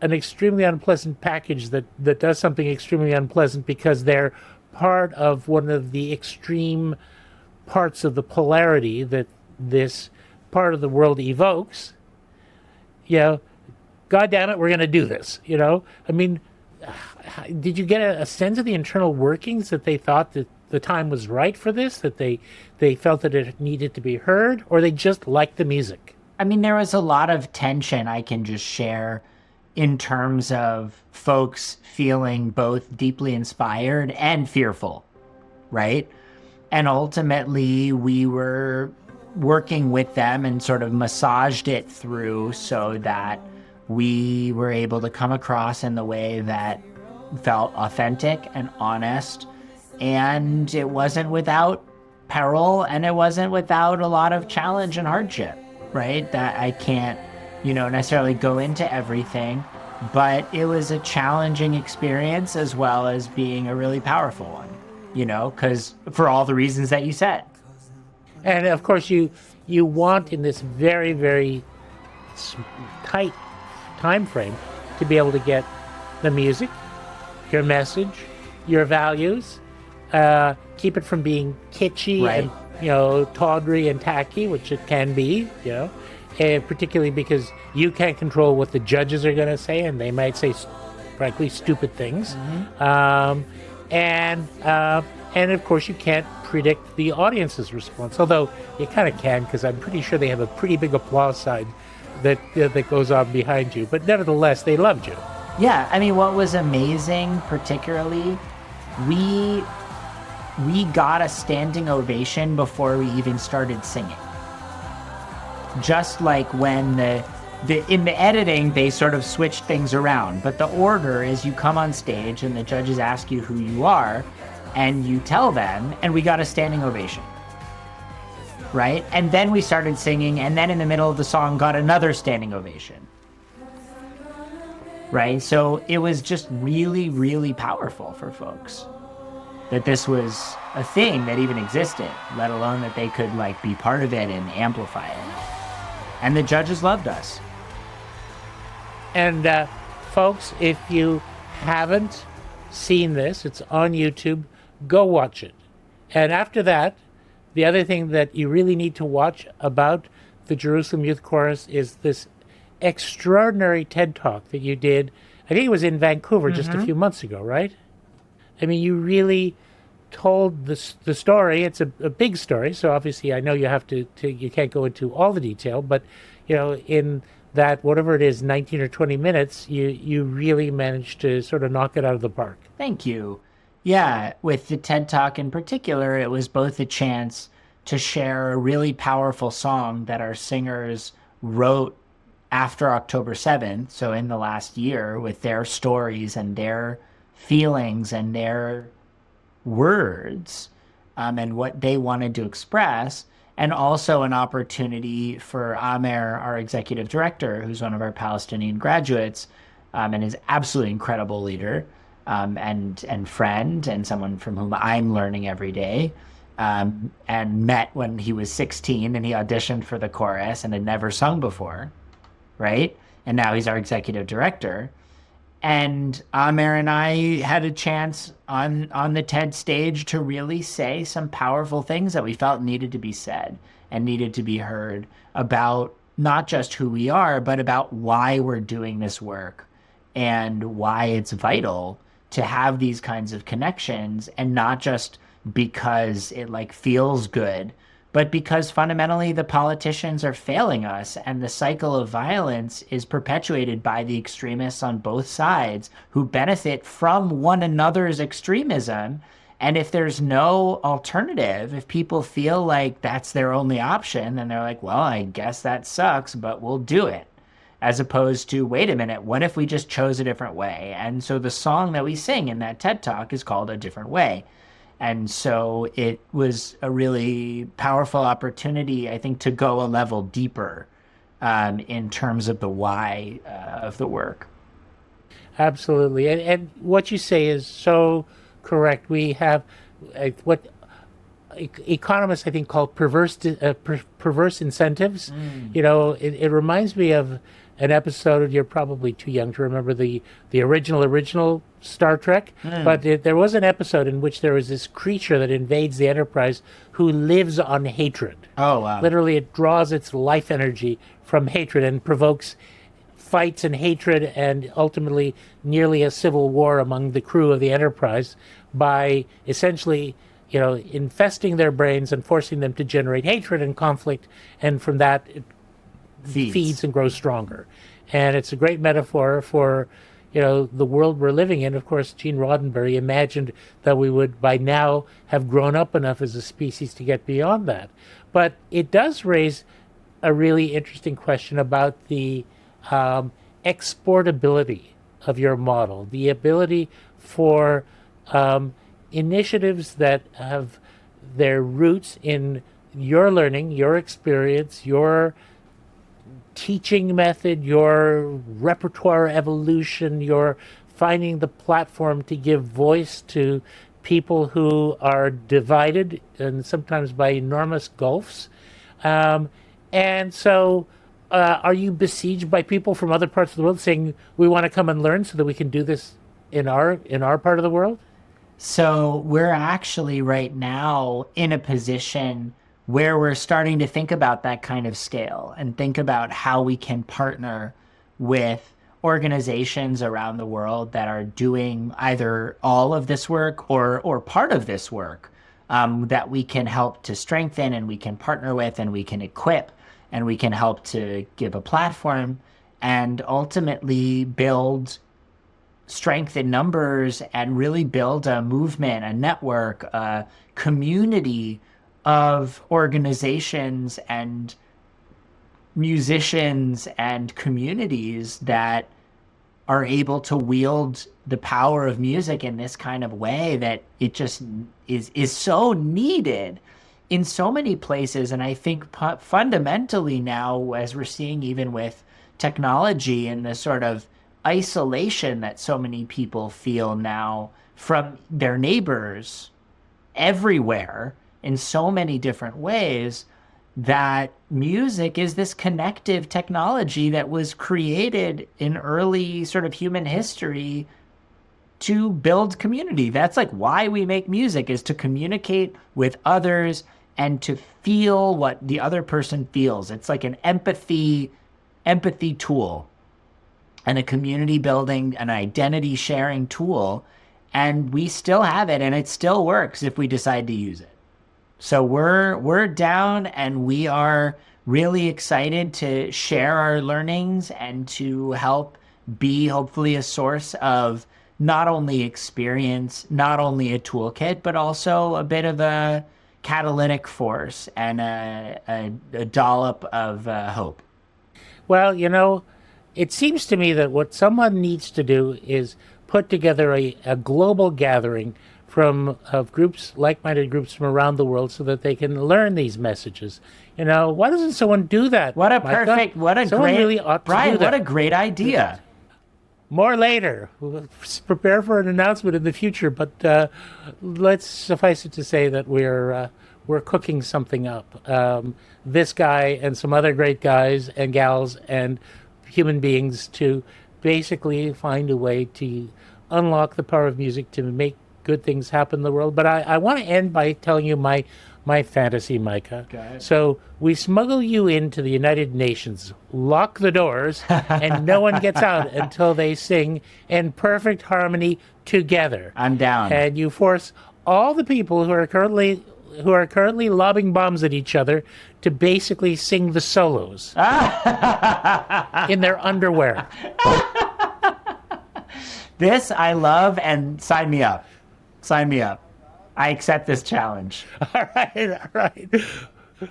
an extremely unpleasant package that does something extremely unpleasant because they're part of one of the extreme parts of the polarity that this part of the world evokes, God damn it, we're going to do this, I mean, did you get a sense of the internal workings that they thought that the time was right for this, that they felt that it needed to be heard, or they just liked the music? I mean, there was a lot of tension I can just share in terms of folks feeling both deeply inspired and fearful, right? And ultimately, we were working with them and sort of massaged it through so that we were able to come across in the way that felt authentic and honest. And it wasn't without peril, and it wasn't without a lot of challenge and hardship, right? That I can't, necessarily go into everything, but it was a challenging experience as well as being a really powerful one, because for all the reasons that you said. And of course, you want in this very, very tight time frame to be able to get the music, your message, your values, keep it from being kitschy, right, and tawdry and tacky, which it can be, and particularly because you can't control what the judges are going to say, and they might say, frankly, stupid things. Mm-hmm. And of course, you can't predict the audience's response, although you kind of can, because I'm pretty sure they have a pretty big applause side that goes on behind you. But nevertheless, they loved you. Yeah, I mean, what was amazing, particularly, we got a standing ovation before we even started singing. Just like when in the editing, they sort of switched things around. But the order is you come on stage and the judges ask you who you are, and you tell them, and we got a standing ovation. Right? And then we started singing, and then in the middle of the song got another standing ovation. Right? So it was just really, really powerful for folks that this was a thing that even existed, let alone that they could be part of it and amplify it. And the judges loved us. And folks, if you haven't seen this, it's on YouTube, go watch it. And after that, the other thing that you really need to watch about the Jerusalem Youth Chorus is this extraordinary TED Talk that you did. I think it was in Vancouver just a few months ago, right? I mean, you really told the story. It's a big story, so obviously I know you have to you can't go into all the detail, but in that, whatever it is, 19 or 20 minutes, you really managed to sort of knock it out of the park. Thank you. Yeah, with the TED Talk in particular, it was both a chance to share a really powerful song that our singers wrote after October 7th, so in the last year, with their stories and their feelings and their words, and what they wanted to express, and also an opportunity for Amer, our executive director, who's one of our Palestinian graduates, and is absolutely incredible leader, and friend, and someone from whom I'm learning every day, and met when he was 16 and he auditioned for the chorus and had never sung before, right? And now he's our executive director. And Amer and I had a chance on the TED stage to really say some powerful things that we felt needed to be said and needed to be heard about not just who we are, but about why we're doing this work and why it's vital to have these kinds of connections, and not just because it like feels good, but because fundamentally the politicians are failing us, and the cycle of violence is perpetuated by the extremists on both sides who benefit from one another's extremism. And if there's no alternative, if people feel like that's their only option, then they're like, well, I guess that sucks, but we'll do it. As opposed to, wait a minute, what if we just chose a different way? And so the song that we sing in that TED Talk is called A Different Way. And so it was a really powerful opportunity, I think, to go a level deeper in terms of the why of the work. Absolutely. And what you say is so correct. We have what economists, I think, call perverse incentives. You know, it reminds me of an episode. You're probably too young to remember the original Star Trek, but there was an episode in which there was this creature that invades the Enterprise who lives on hatred. Oh, wow. Literally, it draws its life energy from hatred and provokes fights and hatred and ultimately nearly a civil war among the crew of the Enterprise by essentially, you know, infesting their brains and forcing them to generate hatred and conflict, and from that it feeds and grows stronger. And it's a great metaphor for, you know, the world we're living in. Of course, Gene Roddenberry imagined that we would by now have grown up enough as a species to get beyond that. But it does raise a really interesting question about the exportability of your model, the ability for initiatives that have their roots in your learning, your experience, your teaching method, your repertoire evolution, your finding the platform to give voice to people who are divided and sometimes by enormous gulfs. And so are you besieged by people from other parts of the world saying, we want to come and learn so that we can do this in our part of the world? So we're actually right now in a position where we're starting to think about that kind of scale and think about how we can partner with organizations around the world that are doing either all of this work or part of this work, that we can help to strengthen and we can partner with and we can equip and we can help to give a platform and ultimately build strength in numbers and really build a movement, a network, a community of organizations and musicians and communities that are able to wield the power of music in this kind of way that it just is so needed in so many places. And I think fundamentally now, as we're seeing even with technology and the sort of isolation that so many people feel now from their neighbors everywhere in so many different ways, that music is this connective technology that was created in early sort of human history to build community. That's like why we make music, is to communicate with others and to feel what the other person feels. It's like an empathy tool and a community building, an identity sharing tool. And we still have it, and it still works if we decide to use it. So we're down, and we are really excited to share our learnings and to help be hopefully a source of not only experience, not only a toolkit, but also a bit of a catalytic force and a dollop of hope. Well, you know, it seems to me that what someone needs to do is put together a global gathering of groups, like-minded groups from around the world, so that they can learn these messages. Why doesn't someone do that? What a Micah? perfect, what a Someone great, really ought to Brian, do that. what a great idea. More later. We'll prepare for an announcement in the future, but let's suffice it to say that we're cooking something up. This guy and some other great guys and gals and human beings to basically find a way to unlock the power of music to make good things happen in the world. But I want to end by telling you my fantasy, Micah. Okay. So we smuggle you into the United Nations, lock the doors, and no one gets out until they sing in perfect harmony together. I'm down. And you force all the people who are currently lobbing bombs at each other to basically sing the solos in their underwear. This I love, and sign me up. Sign me up. I accept this challenge. All right.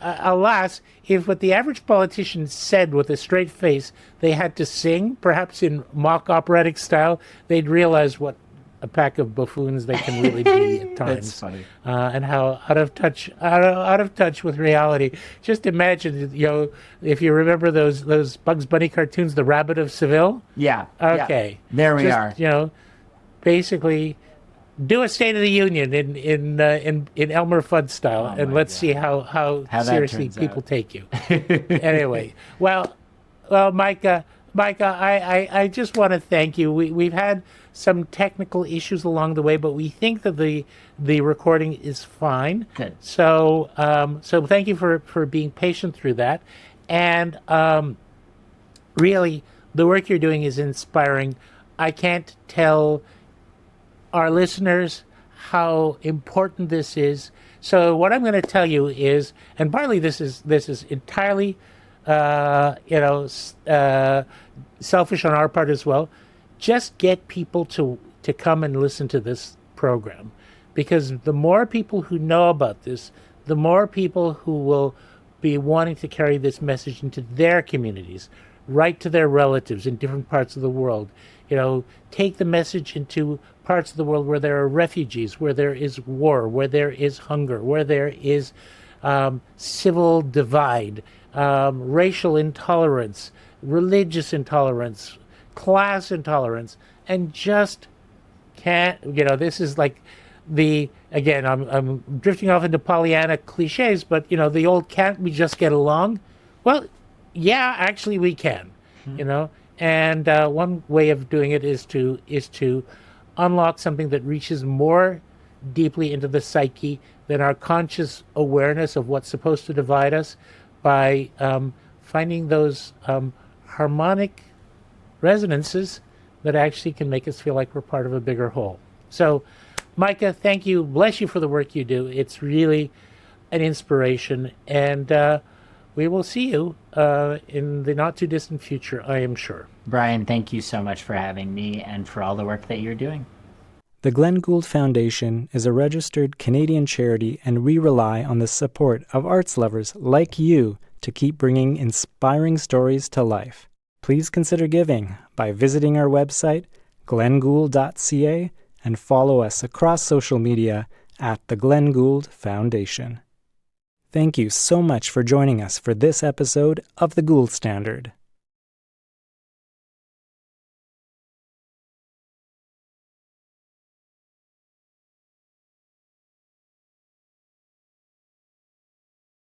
Alas, if what the average politician said with a straight face, they had to sing, perhaps in mock operatic style, they'd realize what a pack of buffoons they can really be at times. That's funny. And how out of touch with reality. Just imagine, if you remember those Bugs Bunny cartoons, The Rabbit of Seville. Yeah. Okay. Yeah. There we are. Basically, do a State of the Union in Elmer Fudd style, and let's see how seriously people take you. Anyway, well, Micah, I just want to thank you. We've had some technical issues along the way, but we think that the recording is fine. Good. So thank you for being patient through that, and really, the work you're doing is inspiring. I can't tell our listeners how important this is. So what I'm going to tell you is, and partly this is entirely, selfish on our part as well. Just get people to come and listen to this program, because the more people who know about this, the more people who will be wanting to carry this message into their communities, right to their relatives in different parts of the world. Take the message into parts of the world where there are refugees, where there is war, where there is hunger, where there is civil divide, racial intolerance, religious intolerance, class intolerance, and just can't, this is like again, I'm drifting off into Pollyanna cliches, but, the old can't we just get along? Well, yeah, actually we can, and one way of doing it is to unlock something that reaches more deeply into the psyche than our conscious awareness of what's supposed to divide us by finding those harmonic resonances that actually can make us feel like we're part of a bigger whole. So, Micah, thank you. Bless you for the work you do. It's really an inspiration, and we will see you in the not-too-distant future, I am sure. Brian, thank you so much for having me and for all the work that you're doing. The Glenn Gould Foundation is a registered Canadian charity, and we rely on the support of arts lovers like you to keep bringing inspiring stories to life. Please consider giving by visiting our website, glenngould.ca, and follow us across social media at the Glenn Gould Foundation. Thank you so much for joining us for this episode of The Gould Standard.